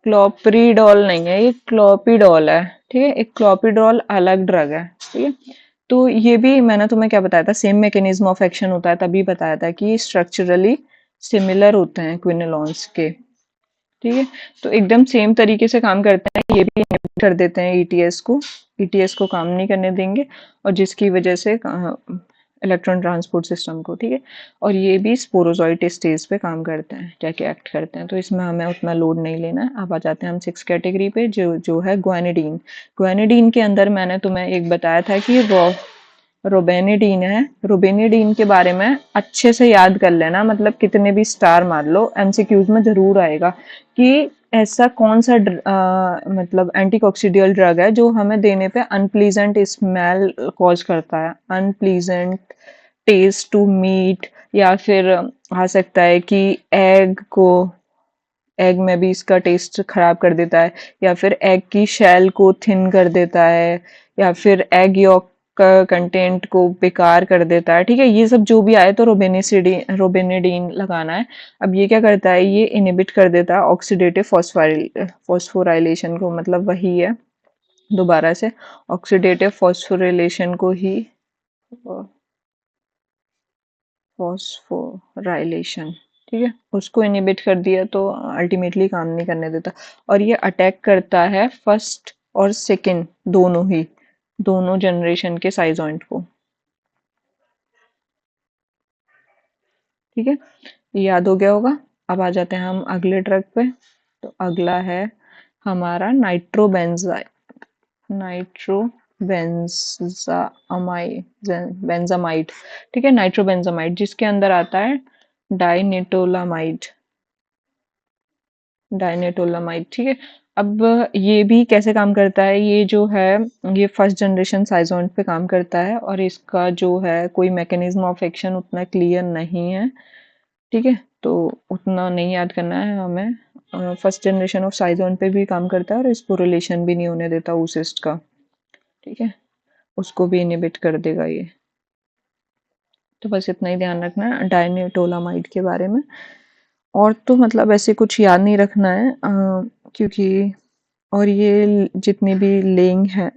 क्लोप्रिडॉल नहीं है, ये क्लोपिडॉल है। ठीक है, एक क्लोपिडॉल अलग ड्रग है। ठीक है, तो ये भी मैंने तुम्हें क्या बताया था, सेम मैकेनिज्म ऑफ एक्शन होता है, तभी बताया था कि स्ट्रक्चरली सिमिलर होते हैं क्विनोलॉन्स के। ठीक है, तो एकदम सेम तरीके से काम करते हैं, ये भी inhibit कर देते हैं ईटीएस को, ईटीएस को काम नहीं करने देंगे, और जिसकी वजह से इलेक्ट्रॉन ट्रांसपोर्ट सिस्टम को, ठीक है। और ये भी स्पोरोजोइट स्टेज पे काम करते हैं, जाके एक्ट करते हैं, तो इसमें हमें उतना लोड नहीं लेना है। अब आ जाते हैं हम 6 कैटेगरी पे, जो जो है ग्वानिडीन। ग्वानिडीन के अंदर मैंने तुम्हें एक बताया था कि रोबेनिडीन है। रोबेनिडीन के बारे में अच्छे से याद कर लेना, मतलब कितने भी स्टार मार लो, एमसीक्यूज में जरूर आएगा कि ऐसा कौन सा मतलब एंटीकॉक्सीडियल ड्रग है जो हमें देने पे अनप्लीजेंट स्मेल कॉज करता है, अनप्लीजेंट टेस्ट टू मीट, या फिर आ सकता है कि एग को एग में भी इसका टेस्ट खराब कर देता है, या फिर एग की शेल को थिन कर देता है, या फिर एग यॉक का कंटेंट को बेकार कर देता है, ठीक है। ये सब जो भी आए तो रोबेनिडीन लगाना है। अब ये क्या करता है, ये इनिबिट कर देता है ऑक्सीडेटिव फॉस्फोराइलेशन को, मतलब वही है दोबारा से ऑक्सीडेटिव फॉस्फोरिलेशन को ही, फॉस्फोराइलेशन, ठीक है, उसको इनिबिट कर दिया तो अल्टीमेटली काम नहीं करने देता। और ये अटैक करता है फर्स्ट और सेकंड दोनों ही, दोनों जनरेशन के साइजॉइंट को, ठीक है। ये याद हो गया होगा। अब आ जाते हैं हम अगले ड्रग पे। तो अगला है हमारा नाइट्रोबेंजामाइड, ठीक है, नाइट्रोबेंजामाइड, जिसके अंदर आता है डाइनिटोलामाइड, डाइनेटोलामाइड, ठीक है। अब ये भी कैसे काम करता है, ये जो है ये फर्स्ट जनरेशन साइजोन पे काम करता है, और इसका जो है कोई मैकेनिज्म ऑफ एक्शन उतना क्लियर नहीं है, ठीक है, तो उतना नहीं याद करना है हमें। फर्स्ट जनरेशन ऑफ साइजोन पे भी काम करता है और इसको रिलेशन भी नहीं होने देता ऊसिस्ट का, ठीक है, उसको भी इनिबिट कर देगा ये। तो बस इतना ही ध्यान रखना है डायनिटोलामाइड के बारे में। और तो मतलब ऐसे कुछ याद नहीं रखना है, क्योंकि और ये जितने भी लेइंग है,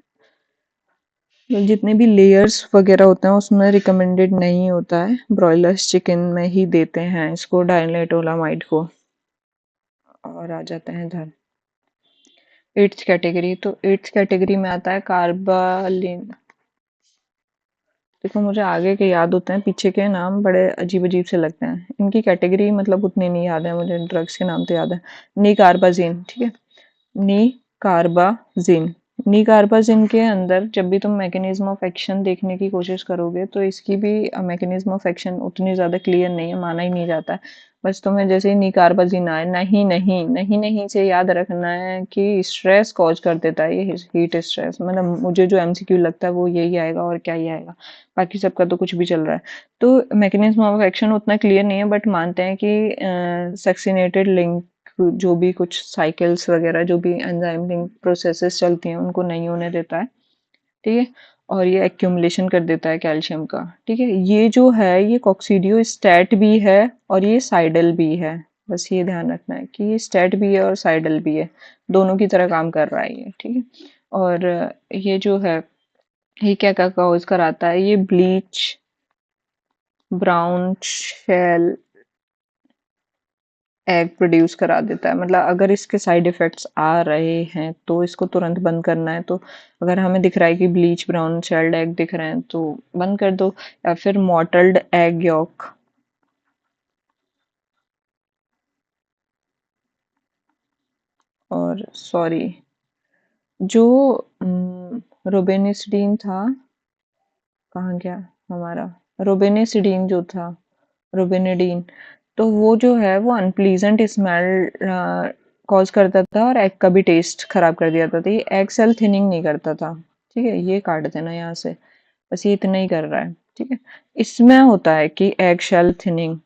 जितने भी लेयर्स वगैरह होते हैं उसमें रिकमेंडेड नहीं होता है, ब्रॉयलर्स चिकन में ही देते हैं इसको डायनिटोलामाइड को। और आ जाते हैं इधर 8th कैटेगरी। तो 8th कैटेगरी में आता है कार्बालिन। देखो मुझे आगे के याद होते हैं, पीछे के नाम बड़े अजीब अजीब से लगते हैं, इनकी कैटेगरी मतलब उतनी नहीं याद है मुझे, ड्रग्स के नाम तो याद है। निकार्बाजिन, ठीक है, निकार्बाजिन। निकार्बाजिन के अंदर जब भी तुम मैकेनिज्म ऑफ एक्शन देखने की कोशिश करोगे तो इसकी भी मैकेनिज्म ऑफ एक्शन उतनी ज़्यादा क्लियर नहीं है, माना ही नहीं जाता है। बस तुम्हें जैसे ही निकार्बाजिन आए, नहीं नहीं नहीं नहीं से याद रखना है कि स्ट्रेस कॉज कर देता है ये, हीट स्ट्रेस, मतलब मुझे जो एमसीक्यू लगता है वो यही आएगा और क्या ही आएगा, बाकी सबका तो कुछ भी चल रहा है। तो मैकेनिज्म ऑफ एक्शन उतना क्लियर नहीं है, बट मानते हैं कि सक्सिनेटेड लिंक जो भी कुछ साइकिल्स वगैरह जो भी एंजाइम लिंक प्रोसेसेस चलती हैं उनको नहीं होने देता है, ठीक है। और ये एक्यूमुलेशन कर देता है कैल्शियम का, ठीक है। ये जो है ये कॉक्सीडियोस्टैट भी है और ये साइडल भी है, बस ये ध्यान रखना है कि ये स्टैट भी है और साइडल भी है, दोनों की तरह काम कर रहा है ये, ठीक है। और ये जो है ये क्या क्या कॉज कराता है, ये bleach, brown shell egg produce करा देता है। मतलब अगर इसके साइड इफेक्ट्स आ रहे हैं तो इसको तुरंत बंद करना है। तो अगर हमें दिख रहा है कि ब्लीच ब्राउन शेल्ड एग दिख रहे हैं तो बंद कर दो, या फिर मॉटल्ड एग यॉक, और सॉरी जो रोबेनिसिडीन था, कहाँ गया हमारा रोबेनिसिडीन जो था, रोबेनिडीन, तो वो जो है वो अनप्लीजेंट स्मेल कॉज करता था और एग का भी टेस्ट खराब कर दिया था, तो ये एग सेल थिनिंग नहीं करता था, ठीक है, ये काट देना यहाँ से, बस ये इतना ही कर रहा है, ठीक है। इसमें होता है कि एग शेल थिनिंग,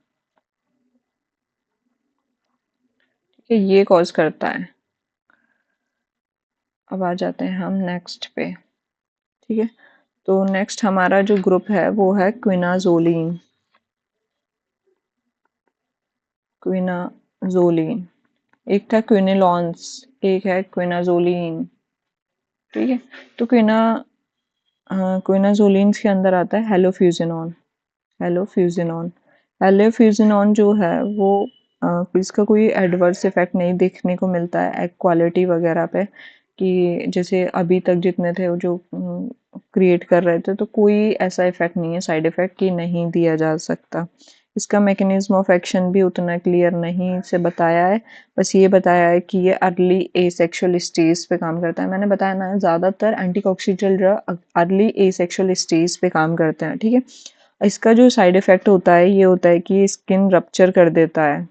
ठीक है, ये कॉज करता है। अब आ जाते हैं हम नेक्स्ट पे, ठीक है। तो नेक्स्ट हमारा जो ग्रुप है वो है क्विनाजोलिन, क्विनाजोलिन। एक था क्विनिलॉन्स, एक है क्विनाजोलिन, ठीक है। तो क्विनाजोलिन के अंदर आता है हेलोफ्यूजिनॉन, हेलोफ्यूजिनॉन। हेलोफ्यूजिनॉन जो है वो इसका कोई एडवर्स इफेक्ट नहीं देखने को मिलता है एग क्वालिटी वगैरह पे, कि जैसे अभी तक जितने थे वो जो क्रिएट कर रहे थे, तो कोई ऐसा इफेक्ट नहीं है, साइड इफेक्ट कि नहीं दिया जा सकता। इसका मैकेनिज्म ऑफ एक्शन भी उतना क्लियर नहीं से बताया है, बस ये बताया है कि ये अर्ली एसेक्सुअल स्टेज पे काम करता है। मैंने बताया ना, ज़्यादातर एंटीकॉक्सिडियल ड्रग अर्ली एसेक्सुअल स्टेज पे काम करते हैं, ठीक है। इसका जो साइड इफेक्ट होता है, ये होता है कि स्किन रप्चर कर देता है,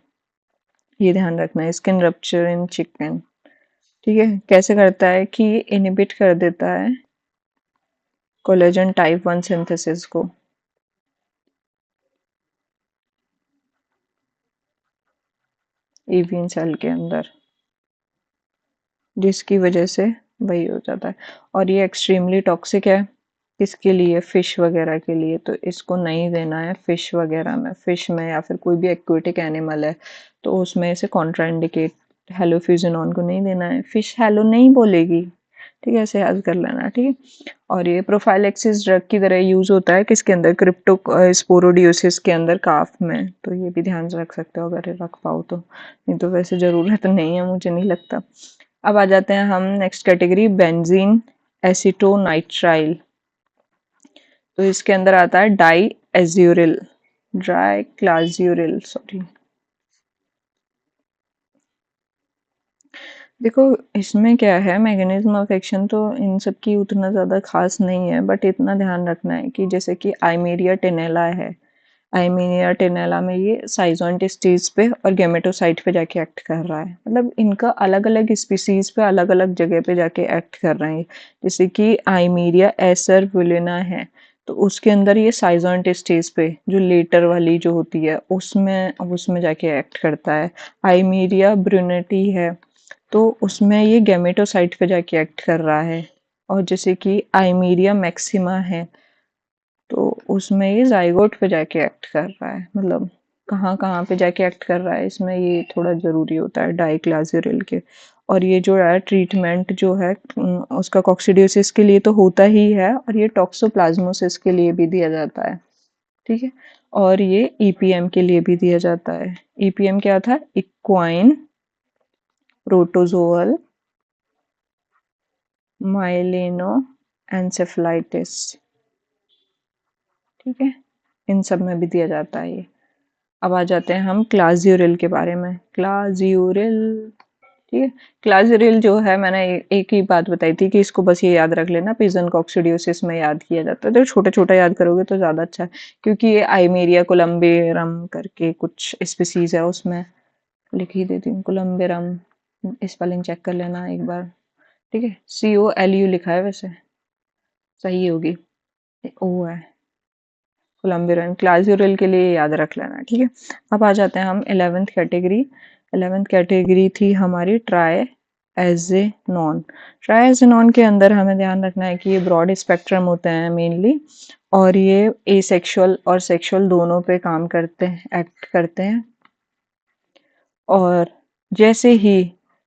ये ध्यान रखना है, स्किन रप्चर इन चिकन, ठीक है। कैसे करता है कि ये इनिबिट कर देता है कोलेजन टाइप 1 सिंथेसिस को, एवियन सेल के अंदर, जिसकी वजह से वही हो जाता है। और ये एक्सट्रीमली टॉक्सिक है, किसके लिए, फिश वगैरह के लिए। तो इसको नहीं देना है फिश वगैरह में, फिश में या फिर कोई भी एक्वेटिक एनिमल है तो उसमें इसे कॉन्ट्राइंडिकेट, हेलोफ्यूजिनॉन को नहीं देना है, फिश हेलो नहीं बोलेगी, ठीक है, ऐसे याद कर लेना, ठीक है। और ये प्रोफाइलैक्सिस ड्रग की तरह यूज होता है किसके अंदर, क्रिप्टो स्पोरोडियोसिस के अंदर, काफ में। तो ये भी ध्यान से रख सकते हो अगर रख पाओ तो, नहीं तो वैसे जरूरत नहीं है, मुझे नहीं लगता। अब आ जाते हैं हम नेक्स्ट कैटेगरी, बेंजीन एसीटोनाइट्राइल। तो इसके अंदर आता है डाई एज्यूरिल, ड्राई क्लाज्यूरिल, सॉरी। देखो इसमें क्या है, मैकेनिज्म ऑफ एक्शन तो इन सब की उतना ज़्यादा खास नहीं है, बट इतना ध्यान रखना है कि जैसे कि आइमेरिया टेनेला है, आइमेरिया टेनेला में ये साइजोंट स्टेज पे और गेमेटोसाइट पे जाके एक्ट कर रहा है, मतलब इनका अलग अलग स्पीसीज पे अलग अलग जगह पे जाके एक्ट कर रहे हैं। जैसे कि आइमेरिया एसर बुलिना है, तो उसके अंदर ये साइजोंट स्टेज पे जो लेटर वाली जो होती है उसमें उसमें जाके एक्ट करता है। आइमेरिया ब्रुनेटी है, तो उसमें ये गैमेटोसाइट पे जाके एक्ट कर रहा है। और जैसे कि आइमीरिया मैक्सिमा है, तो उसमें ये जाइगोट पे जाके एक्ट कर रहा है, मतलब कहाँ कहाँ पे जाके एक्ट कर रहा है, इसमें ये थोड़ा ज़रूरी होता है डाइक्लाजुरिल के। और ये जो है ट्रीटमेंट जो है उसका कॉक्सिडियोसिस के लिए तो होता ही है, और ये टॉक्सोप्लाज्मोसिस के लिए भी दिया जाता है, ठीक है। और ये ईपीएम के लिए भी दिया जाता है। ईपीएम क्या था, इक्वाइन प्रोटोजोअल माइलिनो एन्सेफलाइटिस, ठीक है, इन सब में भी दिया जाता है ये। अब आ जाते हैं हम क्लाज्यूरिल के बारे में। क्लाज्यूरिल, ठीक है। क्लाज्यूरिल जो है, मैंने एक ही बात बताई थी कि इसको बस ये याद रख लेना, पिजन कॉक्सिडियोसिस में याद किया जाता है, तो छोटा छोटा याद करोगे तो ज़्यादा अच्छा है, क्योंकि ये आइमेरिया कोलम्बेरम करके कुछ स्पीसीज है, उसमें लिख ही देती हूँ कोलम्बेरम, स्पेलिंग चेक कर लेना एक बार, ठीक है। COLU लिखा है वैसे, सही होगी, ओ है, कोलम्बियन क्लाजुरल के लिए याद रख लेना, ठीक है। अब आ जाते हैं हम 11th कैटेगरी। 11th कैटेगरी थी हमारी ट्राई एजेनॉन। ट्राई एजेनॉन के अंदर हमें ध्यान रखना है कि ये ब्रॉड स्पेक्ट्रम होते हैं मेनली, और ये एसेक्सुअल और सेक्सुअल दोनों पे काम करते हैं, एक्ट करते हैं। और जैसे ही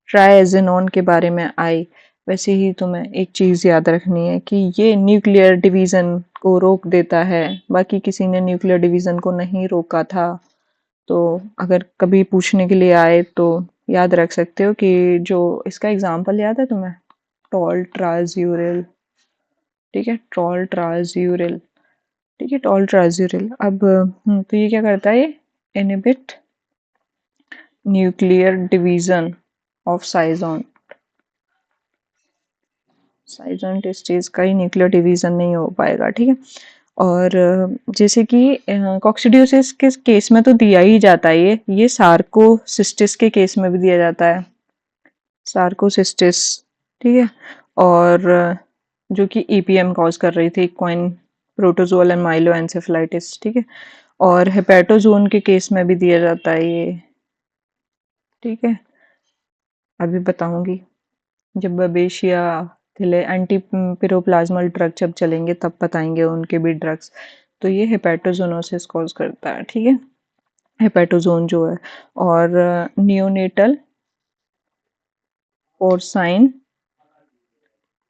ट्राइएजेनॉन के बारे में आई, वैसे ही तुम्हें एक चीज़ याद रखनी है कि ये न्यूक्लियर डिवीज़न को रोक देता है, बाकी किसी ने न्यूक्लियर डिवीज़न को नहीं रोका था। तो अगर कभी पूछने के लिए आए तो याद रख सकते हो कि जो इसका एग्जाम्पल याद है तुम्हें, टॉल ट्राज़्यूरिल, ठीक है, टॉल ट्राज़्यूरिल, ठीक है, टॉल ट्राज़्यूरिल। अब तो ये क्या करता है, ये inhibit nuclear division of साइजोन, साइजोन testis का ही न्यूक्लियर डिवीजन नहीं हो पाएगा, ठीक है। और जैसे कि कॉक्सिडियोसिस के केस में तो दिया ही जाता है, ये सार्कोसिस्टिस के केस में भी दिया जाता है, सार्कोसिस्टिस, ठीक है। और जो कि ईपीएम कॉज कर रही थी, इक्वाइन प्रोटोजोअल एंड माइलोएन्सेफलाइटिस, ठीक है। और हेपेटोजोन के केस में भी दिया जाता है ये, ठीक है, अभी बताऊंगी जब बबेशिया थिले एंटी पिरोप्लाज्मल ड्रग जब चलेंगे तब बताएंगे उनके भी ड्रग्स। तो ये हेपेटोजोनोसिस कॉज करता है, ठीक है, हेपेटोजोन जो है। और नियोनेटल पोर्साइन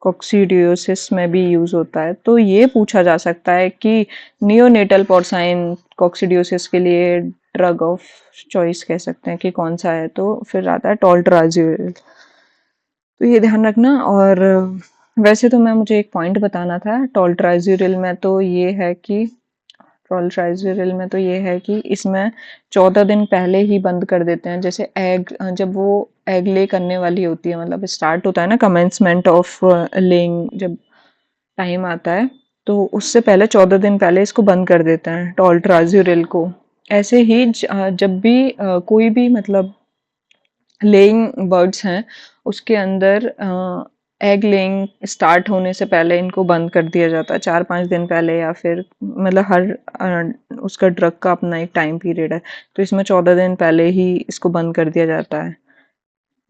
कॉक्सीडियोसिस में भी यूज होता है। तो ये पूछा जा सकता है कि नियोनेटल पोर्साइन कॉक्सीडियोसिस के लिए ड्रग ऑफ चॉइस कह सकते हैं कि कौन सा है, तो फिर आता है टोल्ट्राजुल। तो ये ध्यान रखना। और वैसे तो मैं मुझे एक पॉइंट बताना था, टोल्ट्राज़ोरिल में तो ये है कि ट्राइजोरिल में तो ये है कि इसमें 14 दिन पहले ही बंद कर देते हैं। जैसे एग, जब वो एग ले करने वाली होती है, मतलब स्टार्ट होता है ना कमेंसमेंट ऑफ लेइंग, जब टाइम आता है तो उससे पहले 14 दिन पहले इसको बंद कर देते हैं टोल्ट्राज़ोरिल को। ऐसे ही जब भी कोई भी मतलब लेइंग बर्ड्स हैं उसके अंदर एग लेइंग स्टार्ट होने से पहले इनको बंद कर दिया जाता है, 4-5 दिन पहले, या फिर मतलब हर उसका ड्रग का अपना एक टाइम पीरियड है, तो इसमें 14 दिन पहले ही इसको बंद कर दिया जाता है,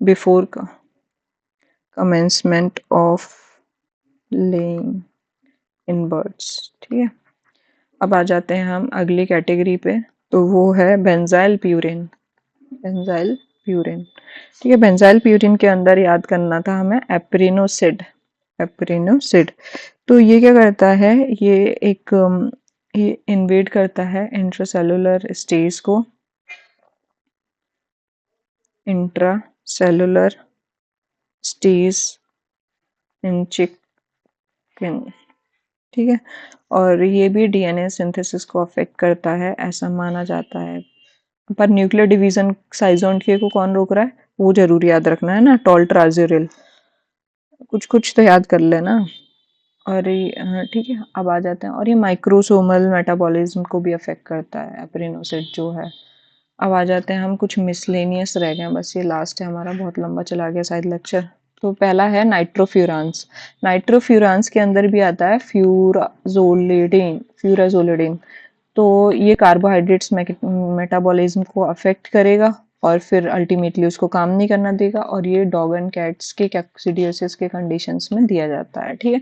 before commencement of laying in birds. ठीक है, अब आ जाते हैं हम अगली कैटेगरी पे, तो वो है बेंजाइल प्यूरिन। बेंजाइल प्यूरिन, ठीक है। बेंजाइल प्यूरिन के अंदर याद करना था हमें एप्रिनोसिड। एप्रिनोसिड, तो ये क्या करता है, ये एक ये इन्वेड करता है इंट्रासेलुलर स्टेज को, इंट्रासेलुलर स्टेज इन चिकन, ठीक है। और ये भी डीएनए सिंथेसिस को अफेक्ट करता है ऐसा माना जाता है। पर न्यूक्लियर डिवीजन साइजोंटिए को कौन रोक रहा है, वो जरूर याद रखना है ना, टोल्ट्राज़ोरिल। कुछ कुछ तो याद कर लेना। और ये ठीक है, अब आ जाते हैं, और ये माइक्रोसोमल मेटाबॉलिज्म को भी अफेक्ट करता है एप्रिनोसिड जो है। अब आ जाते हैं हम, कुछ मिसलेनियस रह गए, बस ये लास्ट है हमारा, बहुत लंबा चला गया शायद लेक्चर। तो पहला है नाइट्रोफ्यूरांस। नाइट्रोफ्यूरांस के अंदर भी आता है फ्यूराजोलिडिन। फ्यूराजोलिडिन, तो ये कार्बोहाइड्रेट्स मेटाबॉलिज्म को अफेक्ट करेगा और फिर अल्टीमेटली उसको काम नहीं करना देगा, और ये डॉग एंड कैट्स के कैक्सिडियोसिस के कंडीशंस में दिया जाता है। ठीक है,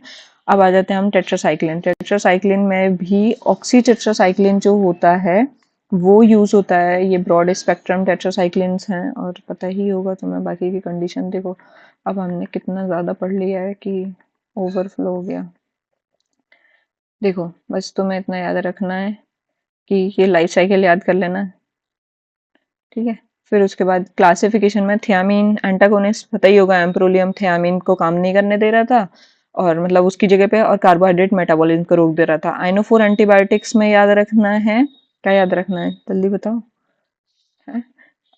अब आ जाते हैं हम टेट्रासाइक्लिन। टेट्रासाइक्लिन में भी ऑक्सी टेट्रासाइक्लिन जो होता है वो यूज होता है। ये ब्रॉड स्पेक्ट्रम टेट्रासाइक्लिन्स हैं, और पता ही होगा तुम्हें बाकी की कंडीशन। देखो अब हमने कितना ज़्यादा पढ़ लिया है कि ओवरफ्लो हो गया। देखो बस तुम्हें इतना याद रखना है कि ये लाइफ साइकिल याद कर लेना, ठीक है। फिर उसके बाद क्लासिफिकेशन में थियामीन एंटागोनिस्ट, पता ही होगा, एम्प्रोलियम थियामीन को काम नहीं करने दे रहा था, और मतलब उसकी जगह पे और कार्बोहाइड्रेट मेटाबॉलिज्म को रोक दे रहा था। आइनोफोर एंटीबायोटिक्स में याद रखना है, क्या याद रखना है जल्दी बताओ। है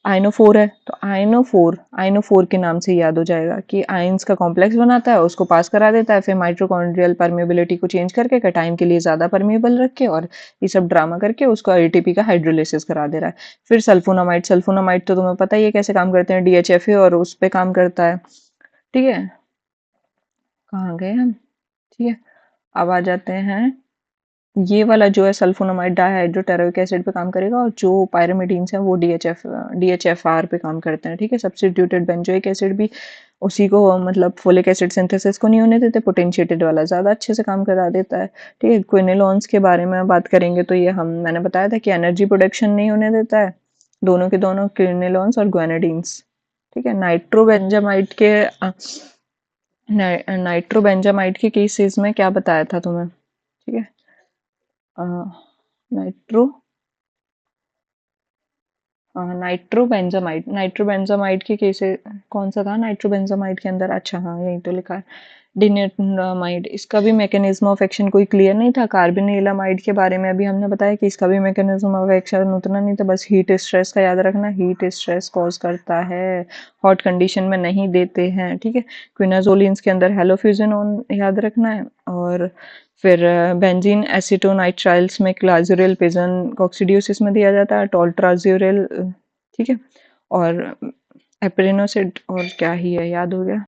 आइनोफोर है, तो आइनोफोर, आइनोफोर के नाम से याद हो जाएगा कि आयंस का कॉम्प्लेक्स बनाता है, उसको पास करा देता है, फिर माइटोकॉन्ड्रियल परमेबिलिटी को चेंज करके टाइम के लिए ज्यादा परमेबल रख के, और ये सब ड्रामा करके उसको एटीपी का हाइड्रोलिसिस करा दे रहा है। फिर सल्फोनामाइड, सल्फोनामाइड तो तुम्हें पता ही है कैसे काम करते हैं, डीएचएफए और उस पे काम करता है। ठीक है, कहाँ गए हम, ठीक है। अब आ जाते हैं, ये वाला जो है सल्फोनामाइड डाइहाइड्रोटेरोइक एसिड पे काम करेगा, और जो पायरामिडीन्स हैं वो डीएचएफआर पे काम करते हैं। ठीक है, सब्स्टिट्यूटेड बेंजोइक एसिड भी उसी को, मतलब फोलिक एसिड सिंथेसिस को नहीं होने देते, पोटेंशिएटेड वाला ज़्यादा अच्छे से काम करा देता है। ठीक है, क्विनोलोन्स के बारे में बात करेंगे तो ये मैंने बताया था कि एनर्जी प्रोडक्शन नहीं होने देता है, दोनों के दोनों, क्विनोलोन्स और ग्वेनाडीन्स। ठीक है, नाइट्रोबेंजामाइड के नाइट्रोबेंजामाइड के केसेस में क्या बताया था तुम्हें, ठीक है। नाइट्रो नाइट्रोबेंजामाइड, नाइट्रोबेंजामाइड के केसेस कौन सा था नाइट्रोबेंजामाइड के अंदर, अच्छा हाँ यही तो लिखा है, डिनिटमाइड। इसका भी मैकेनिज्म ऑफ एक्शन कोई क्लियर नहीं था। कार्बोनिलामाइड के बारे में अभी हमने बताया कि इसका भी मैकेनिज्म ऑफ एक्शन उतना नहीं था, बस हीट स्ट्रेस का याद रखना, हीट स्ट्रेस कॉज करता है, हॉट कंडीशन में नहीं देते हैं। ठीक है, क्विनाजोलिन्स के अंदर हेलोफ्यूजन याद रखना है, और फिर बेंजीन एसीटोनाइट्राइल्स में क्लाजुरिल पिजन कॉक्सिडियोसिस में दिया जाता है, टोल्ट्राज़ोरिल, ठीक है। और एप्रिनोसिड, और क्या ही है याद हो गया।